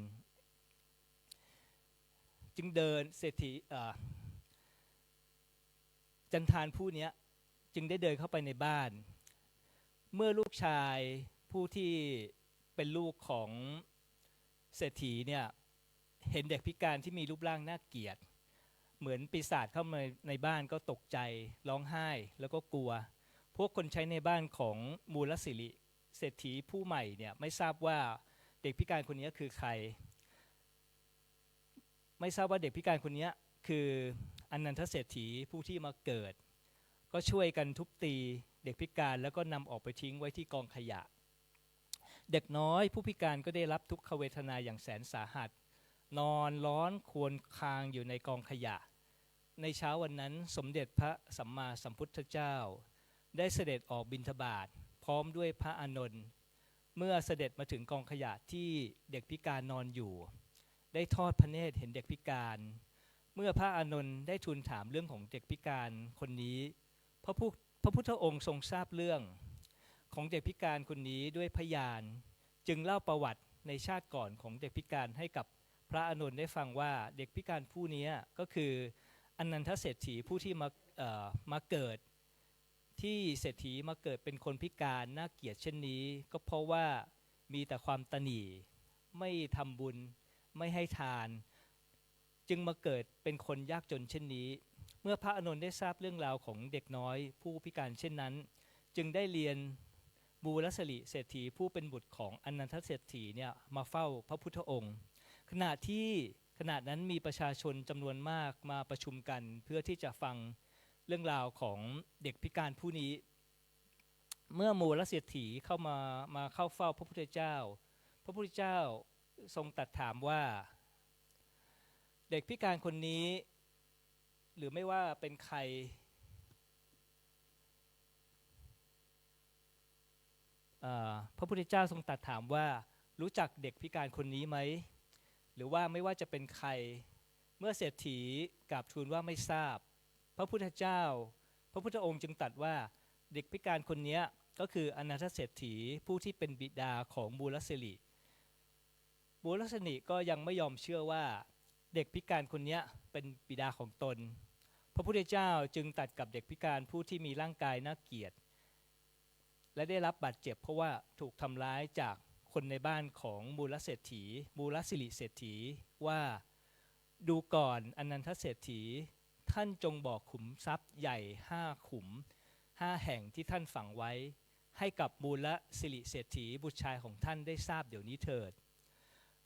จึงเดินเศรษฐีจันทานผู้นี้จึงได้เดินเข้าไปในบ้านเมื่อลูกชายผู้ที่เป็นลูกของเศรษฐีเนี่ยเห็นเด็กพิการที่มีรูปร่างน่าเกลียดเหมือนปีศาจเข้ามาในบ้านก็ตกใจร้องไห้แล้วก็กลัวพวกคนใช้ในบ้านของมูลสิริเศรษฐีผู้ใหม่เนี่ยไม่ทราบว่าเด็กพิการคนนี้คือใครไม่ทราบว่าเด็กพิการคนนี้คืออนันทเศรษฐีผู้ที่มาเกิดก็ช่วยกันทุบตีเด็กพิการแล้วก็นำออกไปทิ้งไว้ที่กองขยะเด็กน้อยผู้พิการก็ได้รับทุกขเวทนาอย่างแสนสาหัสนอนร้อนครวญครางอยู่ในกองขยะในเช้าวันนั้นสมเด็จพระสัมมาสัมพุทธเจ้าได้เสด็จออกบิณฑบาตพร้อมด้วยพระอานนท์เมื่อเสด็จมาถึงกองขยะที่เด็กพิการนอนอยู่ได้ทอดพระเนตรเห็นเด็กพิการเมื่อพระอานนท์ได้ทูลถามเรื่องของเด็กพิการคนนี้พระพุทธองค์ทรงทราบเรื่องของเด็กพิการคนนี้ด้วยพยานจึงเล่าประวัติในชาติก่อนของเด็กพิการให้กับพระอานนท์ได้ฟังว่าเด็กพิการผู้นี้ก็คืออนันทเศรษฐีผู้ที่มาเกิดที่เศรษฐีมาเกิดเป็นคนพิการน่าเกลียดเช่นนี้ก็เพราะว่ามีแต่ความตนีไม่ทำบุญไม่ให้ทานจึงมาเกิดเป็นคนยากจนเช่นนี้เมื่อพระอานนท์ได้ทราบเรื่องราวของเด็กน้อยผู้พิการเช่นนั้นจึงได้เรียนบูรสลิเศรษฐีผู้เป็นบุตรของอนันทเศรษฐีเนี่ยมาเฝ้าพระพุทธองค์ขณะนั้นมีประชาชนจำนวนมากมาประชุมกันเพื่อที่จะฟังเรื่องราวของเด็กพิการผู้นี้เมื่อมูลเศรษฐีเข้ามาเข้าเฝ้าพระพุทธเจ้าพระพุทธเจ้าทรงตรัสถามว่าเด็กพิการคนนี้หรือไม่ว่าเป็นใครพระพุทธเจ้าทรงตรัสถามว่ารู้จักเด็กพิการคนนี้ไหมหรือว่าไม่ว่าจะเป็นใครเมื่อเศรษฐีกราบทูลว่าไม่ทราบพระพุทธองค์จึงตรัสว่าเด็กพิการคนนี้ ก็คืออนันทเศรษฐีผู้ที่เป็นบิดาของมูลสิริมูลสิริก็ยังไม่ยอมเชื่อว่าเด็กพิการคนนี้เป็นบิดาของตนพระพุทธเจ้าจึงตรัสกับเด็กพิการผู้ที่มีร่างกายน่าเกลียดและได้รับบาดเจ็บเพราะว่าถูกทำร้ายจากคนในบ้านของมูลสิริเศรษฐีว่าดูก่อนอนันทเศรษฐีท่านจงบอกขุมทรัพย์ใหญ่5 ขุม 5 แห่งที่ท่านฝังไว้ให้กับมูลสิริเศรษฐีบุตรชายของท่านได้ทราบเดี๋ยวนี้เถิด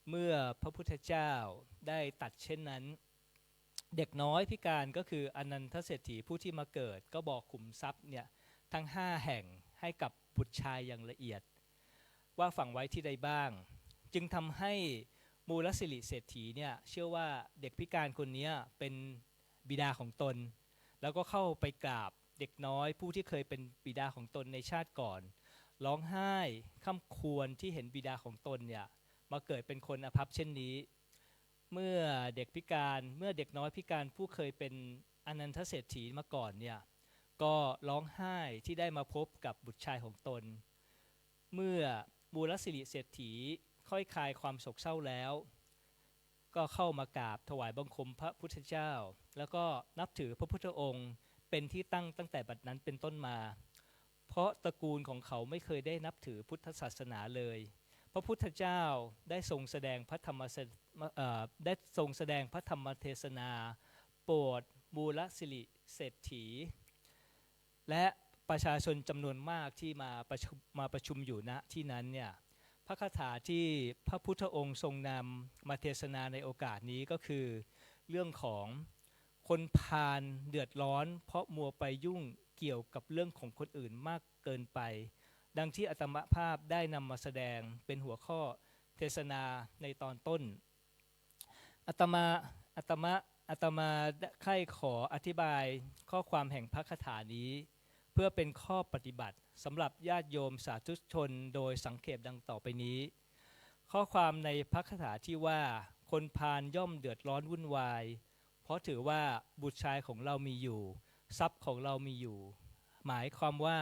เมื่อพระพุทธเจ้าได้ตัดเช่นนั้นเด็กน้อยพิการก็คืออนันทเศรษฐีผู้ที่มาเกิดก็บอกขุมทรัพย์เนี่ยทั้ง5 แห่งให้กับบุตรชายอย่างละเอียดว่าฝังไว้ที่ใดบ้างจึงทำให้มูลสิริเศรษฐีเนี่ยเชื่อว่าเด็กพิการคนนี้เป็นบิดาของตนแล้วก็เข้าไปกราบเด็กน้อยผู้ที่เคยเป็นบิดาของตนในชาติก่อนร้องไห้ค่ำควรที่เห็นบิดาของตนเนี่ยมาเกิดเป็นคนอภัพเช่นนี้เมื่อเด็กน้อยพิการผู้เคยเป็นอนันทเศรษฐีมาก่อนเนี่ยก็ร้องไห้ที่ได้มาพบกับบุตรชายของตนเมื่อมูลสิริเศรษฐีค่อยคลายความโศกเศร้าแล้วก็เข้ามากราบถวายบังคมพระพุทธเจ้าแล้วก็นับถือพระพุทธองค์เป็นที่ตั้งแต่บัดนั้นเป็นต้นมาเพราะตระกูลของเขาไม่เคยได้นับถือพุทธศาสนาเลยพระพุทธเจ้าได้ทรงแสดงพระธรรมเทศนาโปรดมูลสิริเศรษฐีและประชาชนจำนวนมากที่มาประชุมอยู่ณที่นั้นเนี่ยพระคาถาที่พระพุทธองค์ทรงนำมาเทศนาในโอกาสนี้ก็คือเรื่องของคนพาลเดือดร้อนเพราะมัวไปยุ่งเกี่ยวกับเรื่องของคนอื่นมากเกินไปดังที่อาตมาภาพได้นำมาแสดงเป็นหัวข้อเทศนาในตอนต้นอาตมาใคร่ขออธิบายข้อความแห่งพระคาถานี้เพื่อเป็นข้อปฏิบัติสำหรับญาติโยมสาธุชนโดยสังเขปดังต่อไปนี้ข้อความในพระคาถาที่ว่าคนพาลย่อมเดือดร้อนวุ่นวายเพราะถือว่าบุตรชายของเรามีอยู่ทรัพย์ของเรามีอยู่หมายความว่า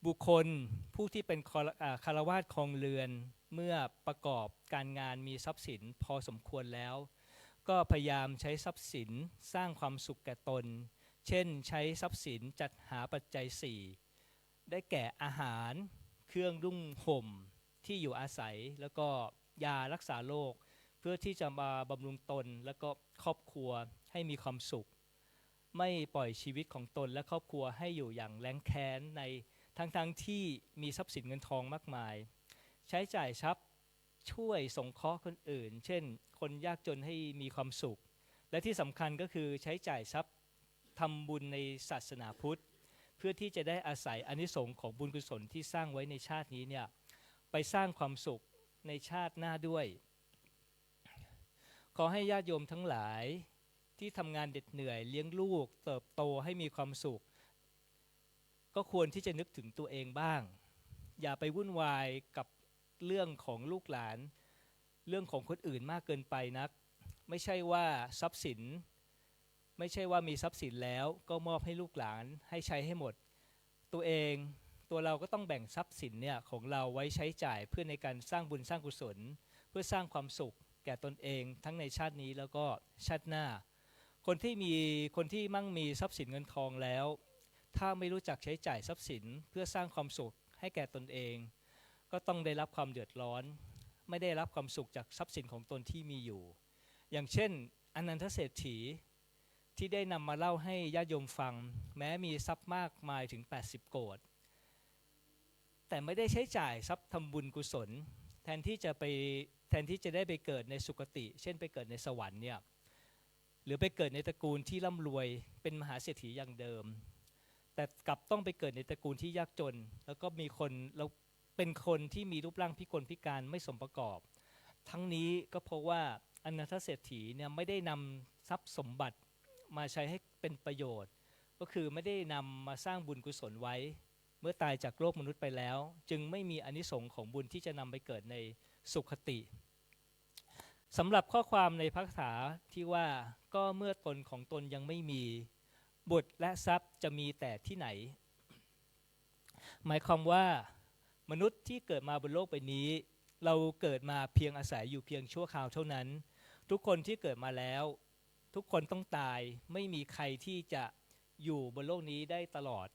บุคคลผู้ที่เป็นคฤหัสถ์ครองเรือนเมื่อประกอบการงานมีทรัพย์สินพอสมควรแล้วก็พยายามใช้ทรัพย์สินสร้างความสุขแก่ตนเช่นใช้ทรัพย์สินจัดหาปัจจัย4ได้แก่อาหารเครื่องนุ่งห่มที่อยู่อาศัยแล้วก็ยารักษาโรคเพื่อที่จะมาบำรุงตนและก็ครอบครัวให้มีความสุขไม่ปล่อยชีวิตของตนและครอบครัวให้อยู่อย่างแล้งแค้นในทั้งที่มีทรัพย์สินเงินทองมากมายใช้จ่ายทรัพย์ช่วยสงเคราะห์คนอื่นเช่นคนยากจนให้มีความสุขและที่สำคัญก็คือใช้จ่ายทรัพย์ทำบุญในศาสนาพุทธเพื่อที่จะได้อาศัยอานิสงส์ของบุญกุศลที่สร้างไว้ในชาตินี้เนี่ยไปสร้างความสุขในชาติหน้าด้วยขอให้ญาติโยมทั้งหลายที่ทำงานเหน็ดเหนื่อยเลี้ยงลูกเติบโตให้มีความสุขก็ควรที่จะนึกถึงตัวเองบ้างอย่าไปวุ่นวายกับเรื่องของลูกหลานเรื่องของคนอื่นมากเกินไปนักไม่ใช่ว่ามีทรัพย์สินแล้วก็มอบให้ลูกหลานให้ใช้ให้หมดตัวเราก็ต้องแบ่งทรัพย์สินเนี่ยของเราไว้ใช้จ่ายเพื่อในการสร้างบุญสร้างกุศลเพื่อสร้างความสุขแก่ตนเองทั้งในชาตินี้แล้วก็ชาติหน้าคนที่มั่งมีทรัพย์สินเงินทองแล้วถ้าไม่รู้จักใช้จ่ายทรัพย์สินเพื่อสร้างความสุขให้แก่ตนเองก็ต้องได้รับความเดือดร้อนไม่ได้รับความสุขจากทรัพย์สินของตนที่มีอยู่อย่างเช่นอนันทเศรษฐีที่ได้นำมาเล่าให้ญาติโยมฟังแม้มีทรัพย์มากมายถึง80 โกฏแต่ไม่ได้ใช้จ่ายทรัพย์ทำบุญกุศลแทนที่จะได้ไปเกิดในสุคติเช่นไปเกิดในสวรรค์เนี่ยหรือไปเกิดในตระกูลที่ร่ำรวยเป็นมหาเศรษฐีอย่างเดิมแต่กลับต้องไปเกิดในตระกูลที่ยากจนแล้วก็เป็นคนที่มีรูปร่างพิกลพิการไม่สมประกอบทั้งนี้ก็เพราะว่าอนันทเศรษฐีเนี่ยไม่ได้นำทรัพย์สมบัติมาใช้ให้เป็นประโยชน์ก็คือไม่ได้นำมาสร้างบุญกุศลไว้เมื่อตายจากโลกมนุษย์ไปแล้วจึงไม่มีอานิสงส์ของบุญที่จะนำไปเกิดในสุคติสำหรับข้อความในพระคาถาที่ว่าก็เมื่อตนของตนยังไม่มีบุตรและทรัพย์จะมีแต่ที่ไหน หมายความว่ามนุษย์ที่เกิดมาบนโลกใบนี้เราเกิดมาเพียงอาศัยอยู่เพียงชั่วคราวเท่านั้นทุกคนที่เกิดมาแล้วทุกคนต้องตายไม่มีใครที่จะอยู่บนโลกนี้ได้ตลอด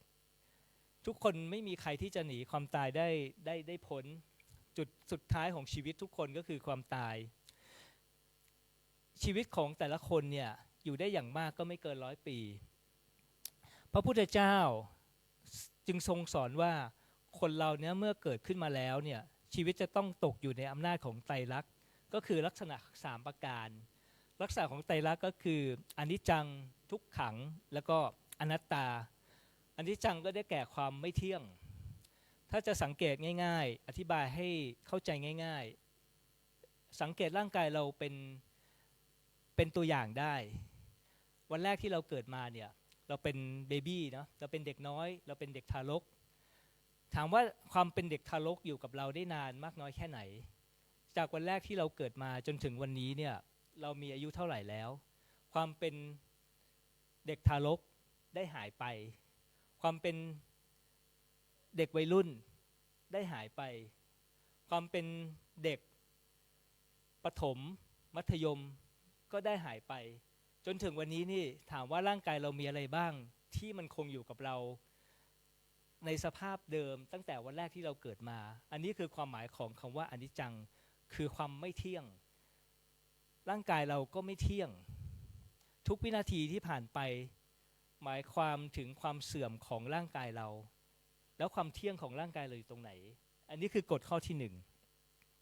ทุกคนไม่มีใครที่จะหนีความตายได้พ้นจุดสุดท้ายของชีวิตทุกคนก็คือความตายชีวิตของแต่ละคนเนี่ยอยู่ได้อย่างมากก็ไม่เกิน100 ปีพระพุทธเจ้าจึงทรงสอนว่าคนเราเนี่ยเมื่อเกิดขึ้นมาแล้วเนี่ยชีวิตจะต้องตกอยู่ในอำนาจของไตรลักษณ์ก็คือลักษณะ3ประการลักษณะของไตรลักษณ์ก็คืออนิจจังทุกขังแล้วก็อนัตตาอนิจจังก็ได้แก่ความไม่เที่ยงถ้าจะสังเกตง่ายๆอธิบายให้เข้าใจง่ายๆสังเกตร่างกายเราเป็นตัวอย่างได้วันแรกที่เราเกิดมาเนี่ยเราเป็นเบบี้เนาะเราเป็นเด็กน้อยเราเป็นเด็กทารกถามว่าความเป็นเด็กทารกอยู่กับเราได้นานมากน้อยแค่ไหนจากวันแรกที่เราเกิดมาจนถึงวันนี้เนี่ยเรามีอายุเท่าไหร่แล้วความเป็นเด็กทารกได้หายไปความเป็นเด็กวัยรุ่นได้หายไปความเป็นเด็กประถมมัธยมก็ได้หายไปจนถึงวันนี้นี่ถามว่าร่างกายเรามีอะไรบ้างที่มันคงอยู่กับเราในสภาพเดิมตั้งแต่วันแรกที่เราเกิดมาอันนี้คือความหมายของคำว่าอนิจจังคือความไม่เที่ยงร่างกายเราก็ไม่เที่ยงทุกวินาทีที่ผ่านไปหมายความถึงความเสื่อมของร่างกายเราแล้วความเที่ยงของร่างกายเราอยู่ตรงไหนอันนี้คือกฎข้อที่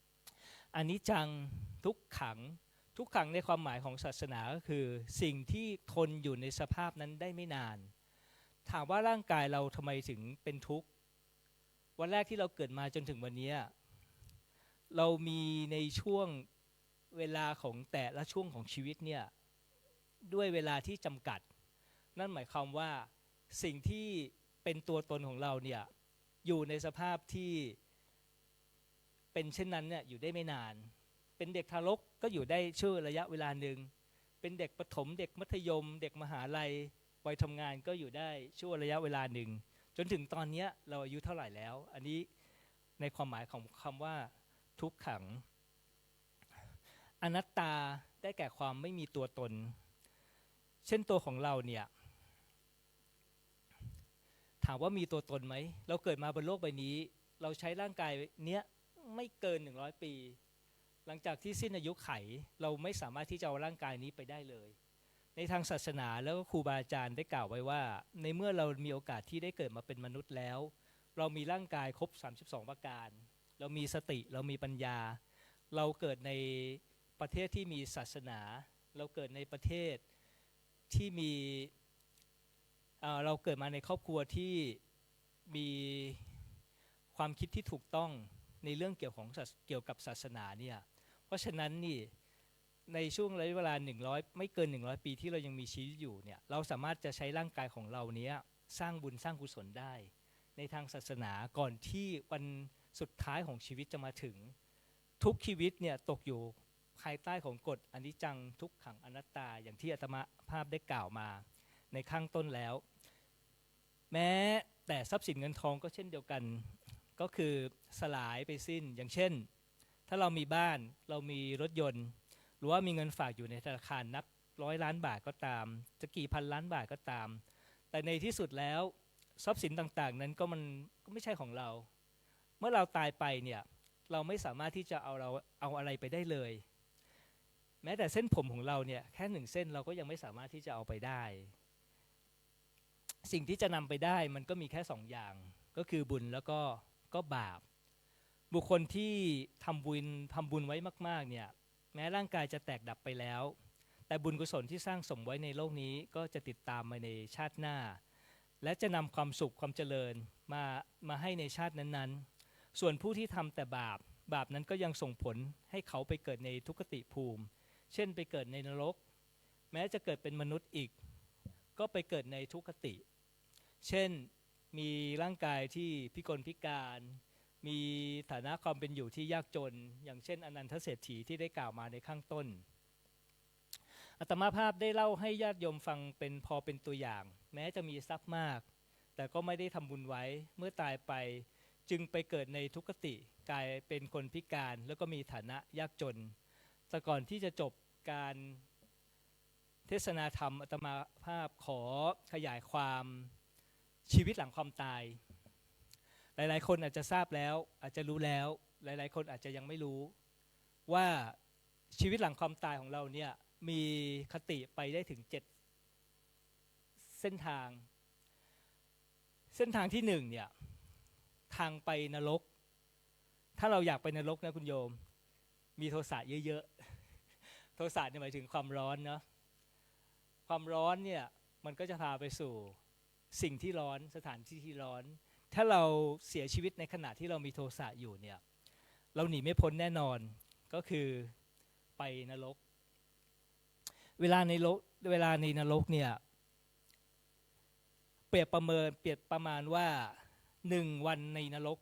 1อนิจจังทุกขังทุกขังในความหมายของศาสนาก็คือสิ่งที่ทนอยู่ในสภาพนั้นได้ไม่นานถามว่าร่างกายเราทำไมถึงเป็นทุกข์วันแรกที่เราเกิดมาจนถึงวันนี้เรามีในช่วงเวลาของแต่ละช่วงของชีวิตเนี่ยด้วยเวลาที่จำกัดนั่นหมายความว่าสิ่งที่เป็นตัวตนของเราเนี่ยอยู่ในสภาพที่เป็นเช่นนั้นเนี่ยอยู่ได้ไม่นานเป็นเด็กทารกก็อยู่ได้ชั่วระยะเวลาหนึ่งเป็นเด็กประถมเด็กมัธยมเด็กมหาลัยวัยทำงานก็อยู่ได้ชั่วระยะเวลาหนึ่งจนถึงตอนนี้เราอายุเท่าไหร่แล้วอันนี้ในความหมายของคำว่าทุกขังอนัตตาได้แก่ความไม่มีตัวตนเช่นตัวของเราเนี่ยถามว่ามีตัวตนไหมเราเกิดมาบนโลกใบนี้เราใช้ร่างกายเนี้ยไม่เกิน100 ปีหลังจากที่สิ้นอายุไขเราไม่สามารถที่จะเอาร่างกายนี้ไปได้เลยในทางศาสนาแล้วก็ครูบาอาจารย์ได้กล่าวไว้ว่าในเมื่อเรามีโอกาสที่ได้เกิดมาเป็นมนุษย์แล้วเรามีร่างกายครบ32ประการเรามีสติเรามีปัญญาเราเกิดในประเทศที่มีศาสนาเราเกิดในประเทศที่มีเราเกิดมาในครอบครัวที่มีความคิดที่ถูกต้องในเรื่องเกี่ยวกับศาสนาเนี่ยเพราะฉะนั้นนี่ในช่วงระยะเวลา100ไม่เกิน100 ปีที่เรายังมีชีวิตอยู่เนี่ยเราสามารถจะใช้ร่างกายของเราเนี้ยสร้างบุญสร้างกุศลได้ในทางศาสนาก่อนที่วันสุดท้ายของชีวิตจะมาถึงทุกชีวิตเนี่ยตกอยู่ภายใต้ของกฎอนิจจังทุกขังอนัตตาอย่างที่อาตมาภาพได้กล่าวมาในข้างต้นแล้วแม้แต่ทรัพย์สินเงินทองก็เช่นเดียวกันก็คือสลายไปสิ้นอย่างเช่นถ้าเรามีบ้านเรามีรถยนต์หรือว่ามีเงินฝากอยู่ในธนาคารนับ100 ล้านบาทก็ตามจะกี่พันล้านบาทก็ตามแต่ในที่สุดแล้วทรัพย์สินต่างๆนั้นก็ไม่ใช่ของเราเมื่อเราตายไปเนี่ยเราไม่สามารถที่จะเอาอะไรไปได้เลยแม้แต่เส้นผมของเราเนี่ยแค่1 เส้นเราก็ยังไม่สามารถที่จะเอาไปได้สิ่งที่จะนำไปได้มันก็มีแค่2 อย่างก็คือบุญแล้วก็บาปบุคคลที่ทำบุญไว้มากๆเนี่ยแม้ร่างกายจะแตกดับไปแล้วแต่บุญกุศลที่สร้างสมไว้ในโลกนี้ก็จะติดตามมาในชาติหน้าและจะนำความสุขความเจริญมาให้ในชาตินั้นๆส่วนผู้ที่ทำแต่บาปนั้นก็ยังส่งผลให้เขาไปเกิดในทุกขติภูมิเช่นไปเกิดในนรกแม้จะเกิดเป็นมนุษย์อีกก็ไปเกิดในทุกขติเช่นมีร่างกายที่พิกลพิการมีฐานะความเป็นอยู่ที่ยากจนอย่างเช่นอนันทเศรษฐีที่ได้กล่าวมาในข้างต้นอาตมาภาพได้เล่าให้ญาติโยมฟังพอเป็นตัวอย่างแม้จะมีทรัพย์มาก แต่ก็ไม่ได้ทำบุญไว้เมื่อตายไปจึงไปเกิดในทุกขติกลายเป็นคนพิการแล้วก็มีฐานะยากจนแต่ก่อนที่จะจบการเทศนาธรรมอาตมาภาพขอขยายความชีวิตหลังความตายหลายๆคนอาจจะทราบแล้วอาจจะรู้แล้วหลายๆคนอาจจะยังไม่รู้ว่าชีวิตหลังความตายของเราเนี่ยมีคติไปได้ถึง7เส้นทางที่1เนี่ยทางไปนรกถ้าเราอยากไปนรกนะคุณโยมมีโทสะเยอะๆโทสะเนี่ยหมายถึงความร้อนเนาะความร้อนเนี่ยมันก็จะพาไปสู่สิ่งที่ร้อนสถานที่ที่ร้อนถ้าเราเสียชีวิตในขณะที่เรามีโทสะอยู่เนี่ยเราหนีไม่พ้นแน่นอนก็คือไปนรกเวลาในนรกเนี่ยเปรียบประมาณว่า1 วันในนรก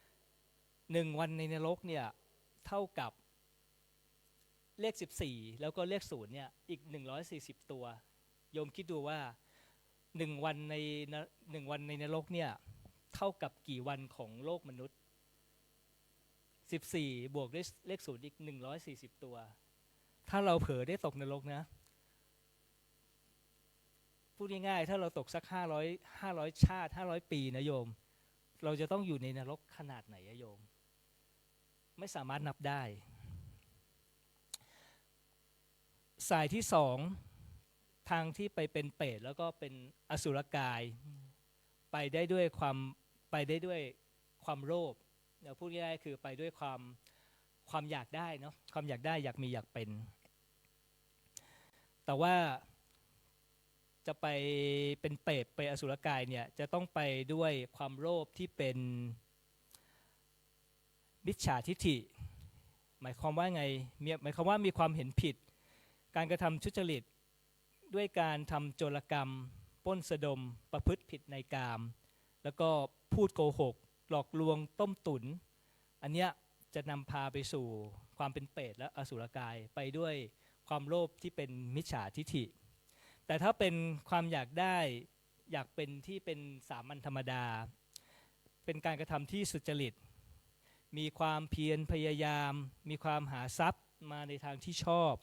1 วันในนรกเนี่ยเท่ากับเลข14แล้วก็เลข0เนี่ยอีก140ตัวโยมคิดดูว่า1 วันในนรกเนี่ยเท่ากับกี่วันของโลกมนุษย์14บวกด้วยเลข0อีก140ตัวถ้าเราเผลอได้ตกนรกนะพูดง่ายๆถ้าเราตกสัก500ชาติ500ปีนะโยมเราจะต้องอยู่ในนรกขนาดไหนโยมไม่สามารถนับได้สายที่2ทางที่ไปเป็นเปรตแล้วก็เป็นอสุรกายไปได้ด้วยความโลภพูดง่ายๆคือไปด้วยความอยากได้เนาะความอยากได้อยากมีอยากเป็นแต่ว่าจะไปเป็นเปรตไปอสุรกายเนี่ยจะต้องไปด้วยความโลภที่เป็นมิจฉาทิฏฐิหมายความว่าไงหมายความว่ามีความเห็นผิดการกระทำทุจริตด้วยการทำโจรกรรมปล้นสะดมประพฤติผิดในกามแล้วก็พูดโกหกหลอกลวงต้มตุ๋นอันเนี้ยจะนำพาไปสู่ความเป็นเปรตและอสุรกายไปด้วยความโลภที่เป็นมิจฉาทิฏฐิแต่ถ้าเป็นความอยากได้อยากเป็นที่เป็นสามัญธรรมดาเป็นการกระทำที่สุจริตมีความเพียรพยายามมีความหาทรัพย์มาในทางที่ชอบ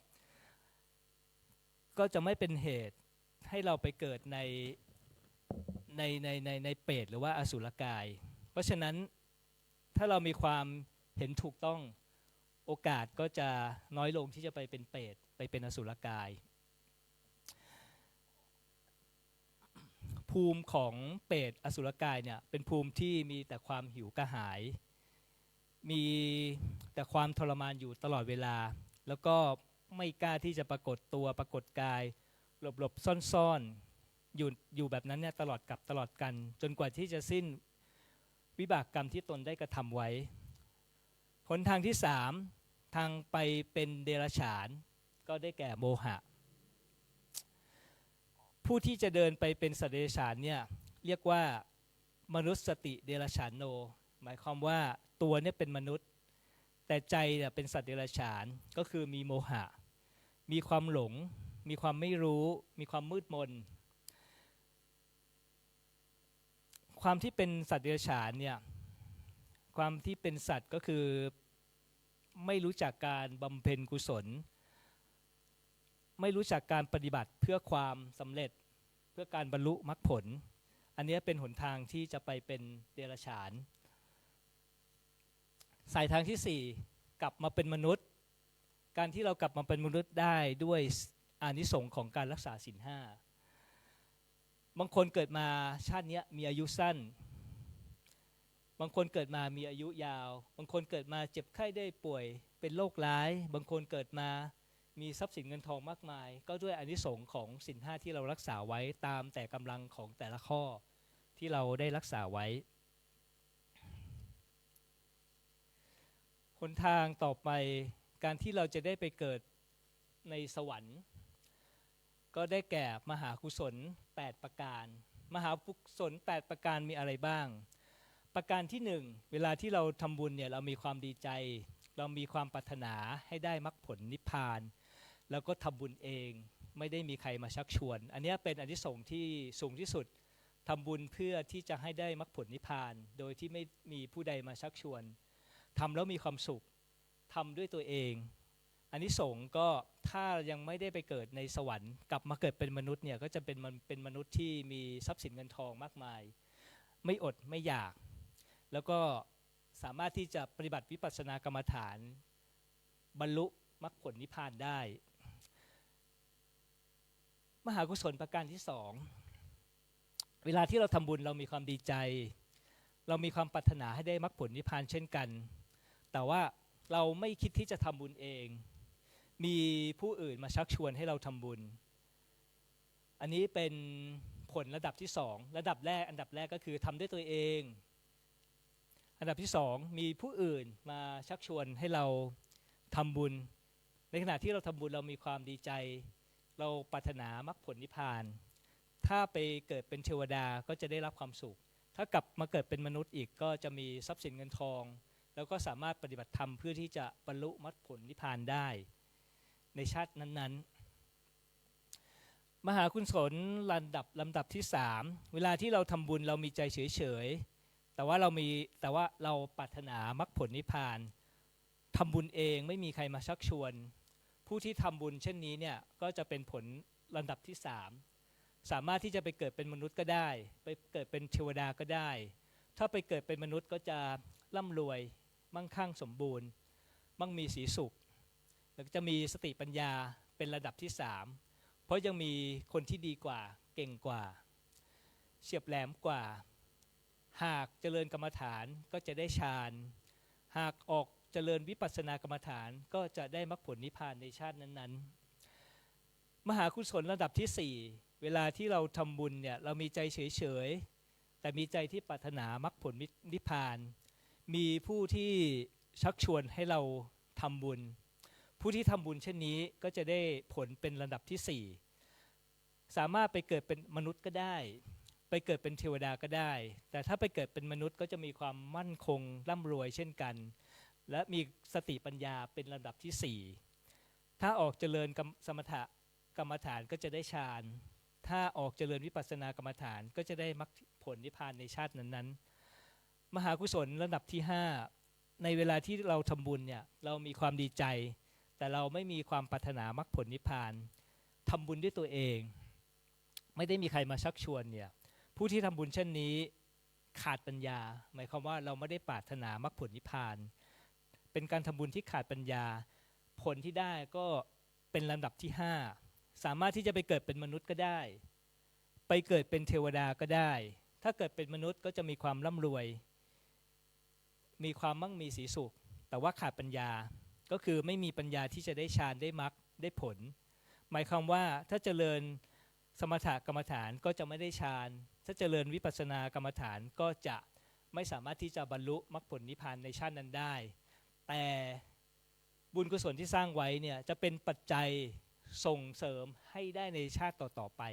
ก็จะไม่เป็นเหตุให้เราไปเกิดในเปรตหรือว่าอสุรกายเพราะฉะนั้นถ้าเรามีความเห็นถูกต้องโอกาสก็จะน้อยลงที่จะไปเป็นเปรตไปเป็นอสุรกายภูมิของเปรตอสุรกายเนี่ยเป็นภูมิที่มีแต่ความหิวกระหายมีแต่ความทรมานอยู่ตลอดเวลาแล้วก็ไม่กล้าที่จะปรากฏตัวปรากฏกายหลบซ่อนอยู่แบบนั้นเนี่ยตลอดกันจนกว่าที่จะสิ้นวิบากกรรมที่ตนได้กระทำไว้หนทางที่3ทางไปเป็นเดรัจฉานก็ได้แก่โมหะผู้ที่จะเดินไปเป็นสัตว์เดรัจฉานเนี่ยเรียกว่ามนุษย์สติเดรัจฉานโนหมายความว่าตัวเนี่ยเป็นมนุษย์แต่ใจเนี่ยเป็นสัตว์เดรัจฉานก็คือมีโมหะมีความหลงมีความไม่รู้มีความมืดมนความที่เป็นสัตว์เดรัจฉานเนี่ยความที่เป็นสัตว์ก็คือไม่รู้จักการบำเพ็ญกุศลไม่รู้จักการปฏิบัติเพื่อความสำเร็จเพื่อการบรรลุมรรคผลอันนี้เป็นหนทางที่จะไปเป็นเดรัจฉานสายทางที่4กลับมาเป็นมนุษย์การที่เรากลับมาเป็นมนุษย์ได้ด้วยอานิสงส์ของการรักษาศีล5บางคนเกิดมาชาตินี้มีอายุสั้นบางคนเกิดมามีอายุยาวบางคนเกิดมาเจ็บไข้ได้ป่วยเป็นโรคร้ายบางคนเกิดมามีทรัพย์สินเงินทองมากมายก็ด้วยอานิสงส์ของศีล5ที่เรารักษาไว้ตามแต่กำลังของแต่ละข้อที่เราได้รักษาไว้หนทางต่อไปการที่เราจะได้ไปเกิดในสวรรค์ก็ได้แก่มหากุศล8ประการมหากุศล8ประการมีอะไรบ้างประการที่1เวลาที่เราทำบุญเนี่ยเรามีความดีใจเรามีความปรารถนาให้ได้มรรคผลนิพพานแล้วก็ทำบุญเอง ไม่ได้มีใครมาชักชวน อันนี้เป็นอานิสงส์ที่สูงที่สุดทำบุญเพื่อที่จะให้ได้มรรคผลนิพพาน โดยที่ไม่มีผู้ใดมาชักชวนทำแล้วมีความสุขทำด้วยตัวเองอานิสงส์ก็ถ้ายังไม่ได้ไปเกิดในสวรรค์กลับมาเกิดเป็นมนุษย์เนี่ยก็จะเป็นมนุษย์ที่มีทรัพย์สินเงินทองมากมายไม่อดไม่อยากแล้วก็สามารถที่จะปฏิบัติวิปัสสนากรรมฐานบรรลุมรรคผลนิพพานได้มหากุศลประการที่สองเวลาที่เราทำบุญเรามีความดีใจเรามีความปรารถนาให้ได้มรรคผลนิพพานเช่นกันแต่ว่าเราไม่คิดที่จะทำบุญเองมีผู้อื่นมาชักชวนให้เราทำบุญอันนี้เป็นผลระดับที่สองระดับแรกอันดับแรกก็คือทำด้วยตัวเองอันดับที่สองมีผู้อื่นมาชักชวนให้เราทำบุญในขณะที่เราทำบุญเรามีความดีใจเราปรารถนามรรคผลนิพพานถ้าไปเกิดเป็นเทวดาก็จะได้รับความสุขถ้ากลับมาเกิดเป็นมนุษย์อีกก็จะมีทรัพย์สินเงินทองแล้วก็สามารถปฏิบัติธรรมเพื่อที่จะบรรลุมรรคผลนิพพานได้ในชาตินั้นๆมหากุศลลำดับที่3เวลาที่เราทำบุญเรามีใจเฉยๆแต่ว่าเราปรารถนามรรคผลนิพพานทำบุญเองไม่มีใครมาชักชวนผู้ที่ทำบุญเช่นนี้เนี่ยก็จะเป็นผลลำดับที่3สามารถที่จะไปเกิดเป็นมนุษย์ก็ได้ไปเกิดเป็นเทวดาก็ได้ถ้าไปเกิดเป็นมนุษย์ก็จะร่ำรวยมั่งคั่งสมบูรณ์มั่งมีสีสุขแล้วจะมีสติปัญญาเป็นระดับที่3เพราะยังมีคนที่ดีกว่าเก่งกว่าเฉียบแหลมกว่าหากเจริญกรรมฐานก็จะได้ฌานหากออกเจริญวิปัสสนากรรมฐานก็จะได้มรรคผลนิพพานในชาตินั้นๆมหากุศลระดับที่4เวลาที่เราทำบุญเนี่ยเรามีใจเฉยๆแต่มีใจที่ปรารถนามรรคผลนิพพานมีผู้ที่ชักชวนให้เราทำบุญผู้ที่ทำบุญเช่นนี้ก็จะได้ผลเป็นระดับที่4สามารถไปเกิดเป็นมนุษย์ก็ได้ไปเกิดเป็นเทวดาก็ได้แต่ถ้าไปเกิดเป็นมนุษย์ก็จะมีความมั่นคงร่ำรวยเช่นกันและมีสติปัญญาเป็นระดับที่4ถ้าออกเจริญสมถกรรมฐานก็จะได้ฌานถ้าออกเจริญวิปัสสนากรรมฐานก็จะได้มรรคผลนิพพานในชาตินั้นๆมหากุศลระดับที่5ในเวลาที่เราทำบุญเนี่ยเรามีความดีใจแต่เราไม่มีความปรารถนามรรคผลนิพพานทำบุญด้วยตัวเองไม่ได้มีใครมาชักชวนเนี่ยผู้ที่ทำบุญเช่นนี้ขาดปัญญาหมายความว่าเราไม่ได้ปรารถนามรรคผลนิพพานเป็นการทำบุญที่ขาดปัญญาผลที่ได้ก็เป็นลำดับที่5สามารถที่จะไปเกิดเป็นมนุษย์ก็ได้ไปเกิดเป็นเทวดาก็ได้ถ้าเกิดเป็นมนุษย์ก็จะมีความร่ำรวยมีความมั่งมีสีสุขแต่ว่าขาดปัญญาก็คือไม่มีปัญญาที่จะได้ฌานได้มรรคได้ผลหมายความว่าถ้าเจริญสมถกรรมฐานก็จะไม่ได้ฌานถ้าเจริญวิปัสสนากรรมฐานก็จะไม่สามารถที่จะบรรลุมรรคผลนิพพานในชาตินั้นได้แต่บุญกุศลที่สร้างไว้เนี่ยจะเป็นปัจจัยส่งเสริมให้ได้ในชาติต่อๆไป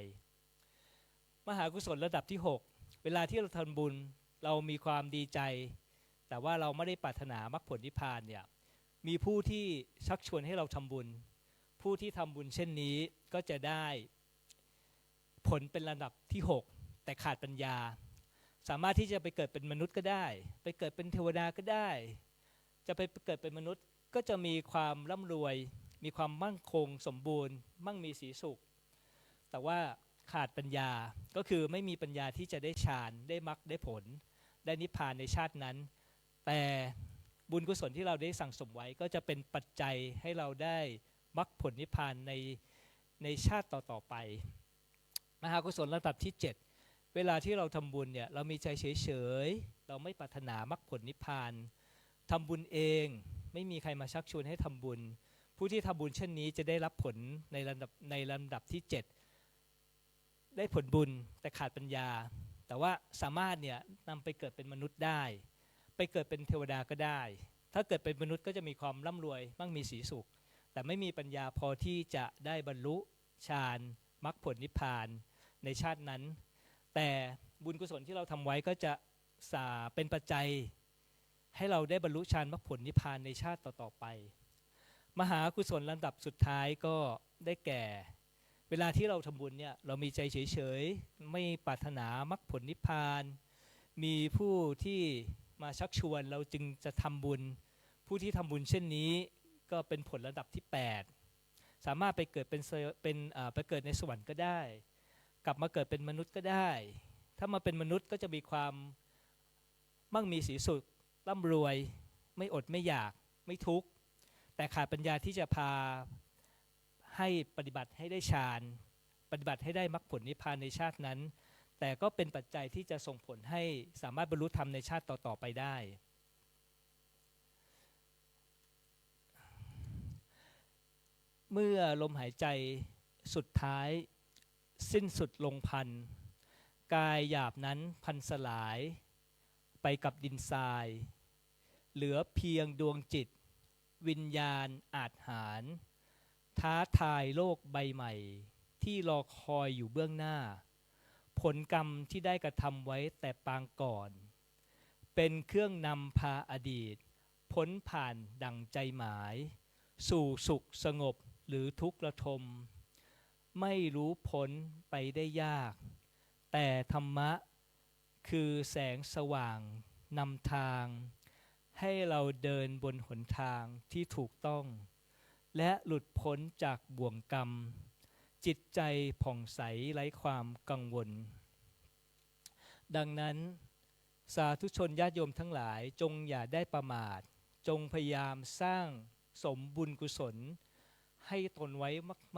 มหากุศลระดับที่6เวลาที่เราทำบุญเรามีความดีใจแต่ว่าเราไม่ได้ปรารถนามรรคผลนิพพานเนี่ยมีผู้ที่ชักชวนให้เราทำบุญผู้ที่ทำบุญเช่นนี้ก็จะได้ผลเป็นระดับที่6แต่ขาดปัญญาสามารถที่จะไปเกิดเป็นมนุษย์ก็ได้ไปเกิดเป็นเทวดาก็ได้จะไปเกิดเป็นมนุษย์ก็จะมีความร่ำรวยมีความมั่นคงสมบูรณ์มั่งมีสีสุขแต่ว่าขาดปัญญาก็คือไม่มีปัญญาที่จะได้ฌานได้มรรคได้ผลได้นิพพานในชาตินั้นแต่บุญกุศลที่เราได้สั่งสมไว้ก็จะเป็นปัจจัยให้เราได้มรรคผลนิพพานในชาติต่อๆไปมหากุศลระดับที่7เวลาที่เราทำบุญเนี่ยเรามีใจเฉยๆเราไม่ปรารถนามรรคผลนิพพานทำบุญเองไม่มีใครมาชักชวนให้ทำบุญผู้ที่ทำบุญเช่นนี้จะได้รับผลในลำดับที่7ได้ผลบุญแต่ขาดปัญญาแต่ว่าสามารถเนี่ยนำไปเกิดเป็นมนุษย์ได้ไปเกิดเป็นเทวดาก็ได้ถ้าเกิดเป็นมนุษย์ก็จะมีความร่ำรวยมั่งมีสีสุขแต่ไม่มีปัญญาพอที่จะได้บรรลุฌานมรรคผลนิพพานในชาตินั้นแต่บุญกุศลที่เราทำไว้ก็จะเป็นปัจจัยให้เราได้บรรลุฌานมรรคผลนิพพานในชาติต่อๆไปมหากุศลลำดับสุดท้ายก็ได้แก่ เวลาที่เราทำบุญเนี่ยเรามีใจเฉยๆไม่ปรารถนามรรคผลนิพพานมีผู้ที่มาชักชวนเราจึงจะทำบุญผู้ที่ทำบุญเช่นนี้ก็เป็นผลระดับที่8สามารถไปเกิดไปเกิดในสวรรค์ก็ได้กลับมาเกิดเป็นมนุษย์ก็ได้ถ้ามาเป็นมนุษย์ก็จะมีความมั่งมีสีสุขร่ำรวยไม่อดไม่อยากไม่ทุกข์แต่ขาดปัญญาที่จะพาให้ปฏิบัติให้ได้ฌานปฏิบัติให้ได้มรรคผลนิพพานในชาตินั้นแต่ก็เป็นปัจจัยที่จะส่งผลให้สามารถบรรลุธรรมในชาติต่อๆไปได้เมื่อลมหายใจสุดท้ายสิ้นสุดลงพันกายหยาบนั้นพันสลายไปกับดินทรายเหลือเพียงดวงจิตวิญญาณอาจหารท้าทายโลกใบใหม่ที่รอคอยอยู่เบื้องหน้าผลกรรมที่ได้กระทำไว้แต่ปางก่อนเป็นเครื่องนำพาอดีตพ้นผ่านดั่งใจหมายสู่สุขสงบหรือทุกข์ระทมไม่รู้พ้นไปได้ยากแต่ธรรมะคือแสงสว่างนำทางให้เราเดินบนหนทางที่ถูกต้องและหลุดพ้นจากบ่วงกรรมจิตใจผ่องใสไร้ความกังวลดังนั้นสาธุชนญาติโยมทั้งหลายจงอย่าได้ประมาทจงพยายามสร้างสมบุญกุศลให้ตนไว้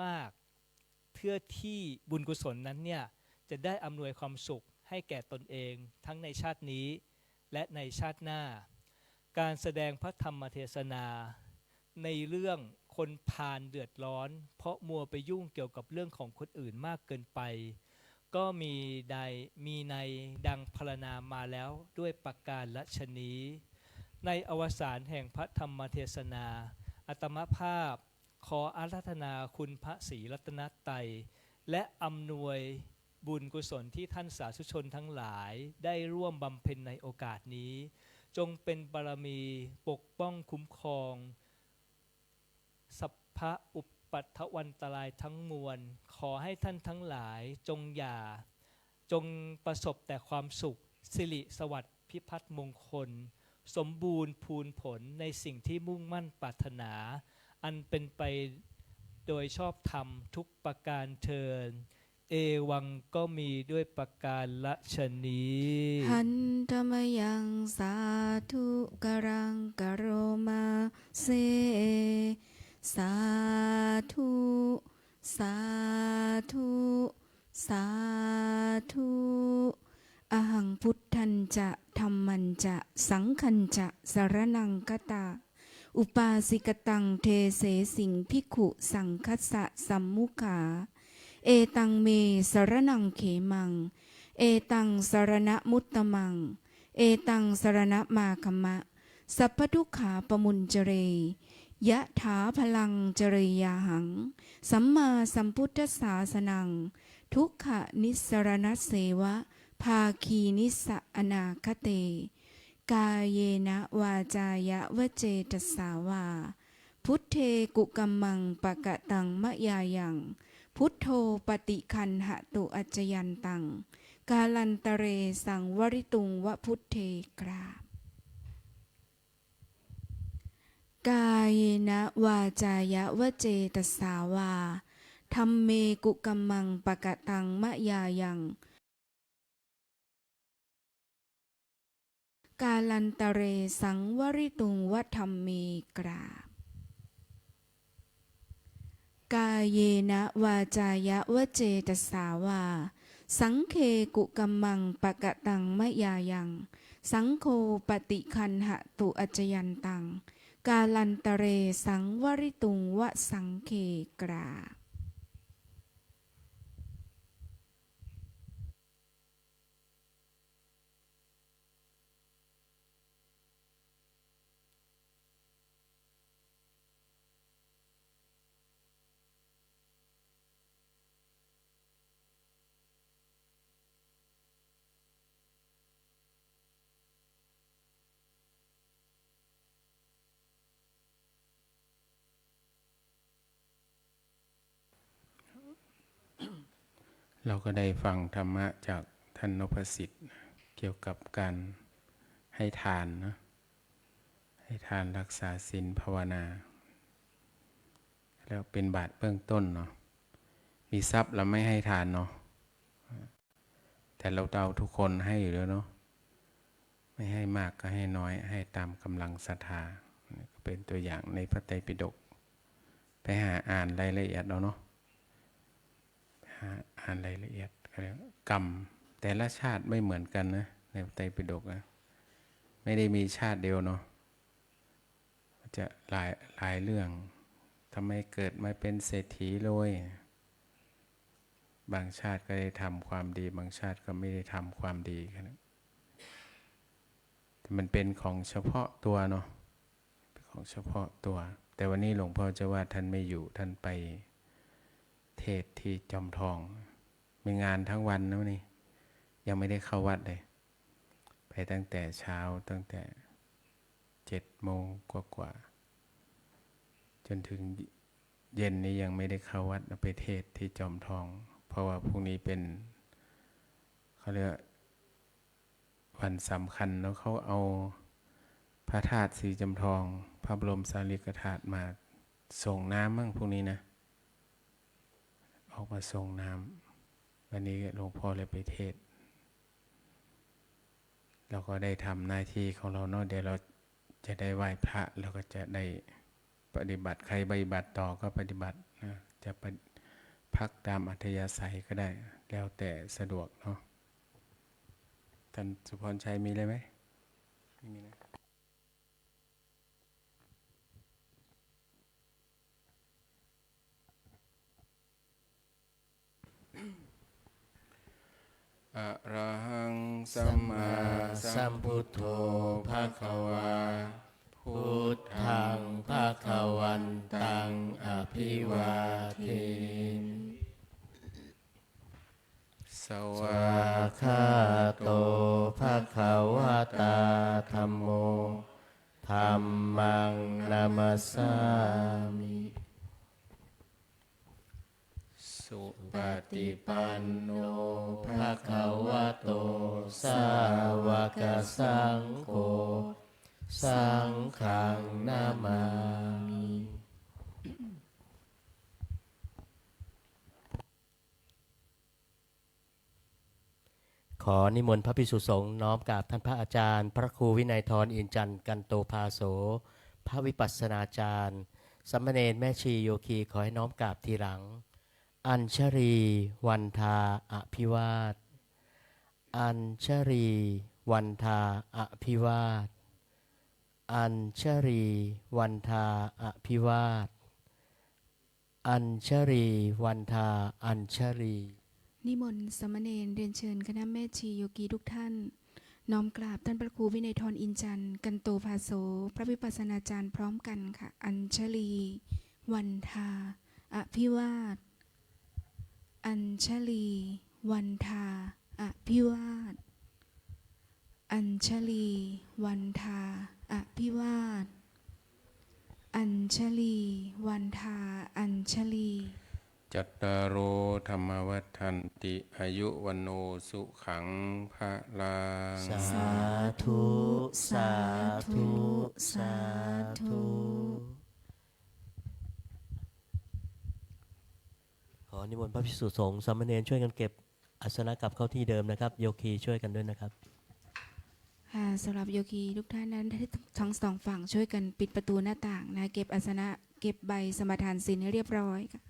มากๆเพื่อที่บุญกุศลนั้นเนี่ยจะได้อำนวยความสุขให้แก่ตนเองทั้งในชาตินี้และในชาติหน้าการแสดงพระธรรมเทศนาในเรื่องคนพาลเดือดร้อนเพราะมัวไปยุ่งเกี่ยวกับเรื่องของคนอื่นมากเกินไปก็มีในดังพรรณนามาแล้วด้วยประการละชนี้ในอวสานแห่งพระธรรมเทศนาอาตมภาพขออาราธนาคุณพระศรีรัตนตรัยและอำนวยบุญกุศลที่ท่านสาธุชนทั้งหลายได้ร่วมบำเพ็ญในโอกาสนี้จงเป็นบารมีปกป้องคุ้มครองสัพพะอุปัฏฐวันตรายทั้งมวลขอให้ท่านทั้งหลายจงประสบแต่ความสุขสิริสวัสดิ์พิพัฒน์มงคลสมบูรณ์พูนผลในสิ่งที่มุ่งมั่นปรารถนาอันเป็นไปโดยชอบธรรมทุกประการเทินเอวังก็มีด้วยประการละชนี้หันธรรมยังสาธุกรังกโรมาเซสาธุสาธุสาธุอหังพุทธันจะธัมมันจะสังฆันจะสรณังคตาอุปาสิกตังเทเสสิงภิกขุสังคัสสะสัมมุขาเอตังเมสรณังเขมังเอตังสรณมุตตมังเอตังสรณมาคมะสัพพทุกขาปมุญเจเรยะถาพลังเจริยาหังสัมมาสัมพุทธศาสนังทุกขนิสรณเสวะภาคีนิสสะอนาคเตกายเยนะวาจายะวเจตสาวาพุทเทกุกัมมังปะกะตังมะยายังพุทโธปฏิคันหตุอัจจยันตังกาลันตเรสังวริตุงวะพุทเทกราบกายเยนะวาจายะวเจตสาวาธัมเมกุกัมมังปะกะตังมะยายังกาลันตเรสังวริตุงวะธัมเมกราบกายเยนะวาจายะวเจตสาวาสังเคกุกัมมังปะกะตังมะยายังสังโฆปฏิคันหตุอัจจยันตังกาลันตเรสังวริตุงวะสังเคกราบ เราก็ได้ฟังธรรมะจากท่านนพสิทธิ์เกี่ยวกับการให้ทานนะให้ทานรักษาศีลภาวนาแล้วเป็นบาตรเบื้องต้นเนาะมีทรัพย์เราไม่ให้ทานเนาะแต่เราทุกคนให้อยู่แล้วเนาะไม่ให้มากก็ให้น้อยให้ตามกำลังศรัทธาก็เป็นตัวอย่างในพระไตรปิฎกไปหาอ่านรายละเอียดเอาเนาะอ่านรายละเอียดกรรมแต่ละชาติไม่เหมือนกันนะในพระไตรปิฎกนะไม่ได้มีชาติเดียวเนาะจะหลายเรื่องทำไมเกิดมาเป็นเศรษฐีรวยบางชาติก็ได้ทำความดีบางชาติก็ไม่ได้ทำความดีกันแต่มันเป็นของเฉพาะตัวเนาะเป็นของเฉพาะตัวแต่วันนี้หลวงพ่อเจ้าวาดท่านไม่อยู่ท่านไปเทศที่จอมทองมีงานทั้งวันนะนี่ยังไม่ได้เข้าวัดเลยไปตั้งแต่เช้าตั้งแต่7 โมงกว่าจนถึงเย็นนี้ยังไม่ได้เข้าวัดไปเทศที่จอมทองเพราะว่าพรุ่งนี้เป็นเขาเรียกวันสำคัญแล้วเขาเอาพระธาตุสีจำทองพระบรมสารีริกธาตุมาส่งน้ำมั่งพรุ่งนี้นะออกมาส่งน้ำวันนี้หลวงพ่อเลยไปเทศเราก็ได้ทำหน้าที่ของเราเนาะเดี๋ยวเราจะได้ไหว้พระแล้วก็จะได้ปฏิบัติใครปฏิบัติต่อก็ปฏิบัตินะจะพักตามอัธยาศัยก็ได้แล้วแต่สะดวกเนาะท่านสุพรชัยมีเลยไหมไม่มีนะอะระหังสัมมาสัมพุทโธภะคะวาพุทธังภะคะวันตังอภิวาเทมิสวากขาโตภะคะวะตาธัมโมธัมมังนามัสสามิสุปฏิปันโนภะคะวะโตสาวกสังโฆสังฆังนามามิ ขอนิมนต์พระภิกษุสงฆ์น้อมกราบท่านพระอาจารย์พระครูวินัยธรอินจันทร์กันโตภาโสพระวิปัสสนาจารย์สามเณรแม่ชีโยคีขอให้น้อมกราบทีหลังอัญชรีวันทาอภิวาทอัญชรีวันทาอภิวาทอัญชรีวันทาอภิวาทอัญชรีวันทาอัญชรีนิมนต์สามเณรเรียนเชิญคณะแม่ชีโยกีทุกท่านน้อมกราบท่านพระครูวินัยธรอินจันทร์กันโตภาโสพระวิปัสสนาจารย์พร้อมกันค่ะอัญชลีวันทาอภิวาทอัญชลีวันทาอภิวาทอัญชลีวันทาอภิวาทอัญชลีวันทาอัญชลีจัตตารโอธรรมวัฏันติอายุวันโนสุขังภะลังสาธุสาธุสาธุขอนิมนต์พระภิกษุสงฆ์สามเณรช่วยกันเก็บอาสนะกลับเข้าที่เดิมนะครับโยคีช่วยกันด้วยนะครับค่ะสำหรับโยคีทุกท่านนั้นทั้งสองฝั่งช่วยกันปิดประตูหน้าต่างนะเก็บอาสนะเก็บใบสมทานศีลให้เรียบร้อยค่ะ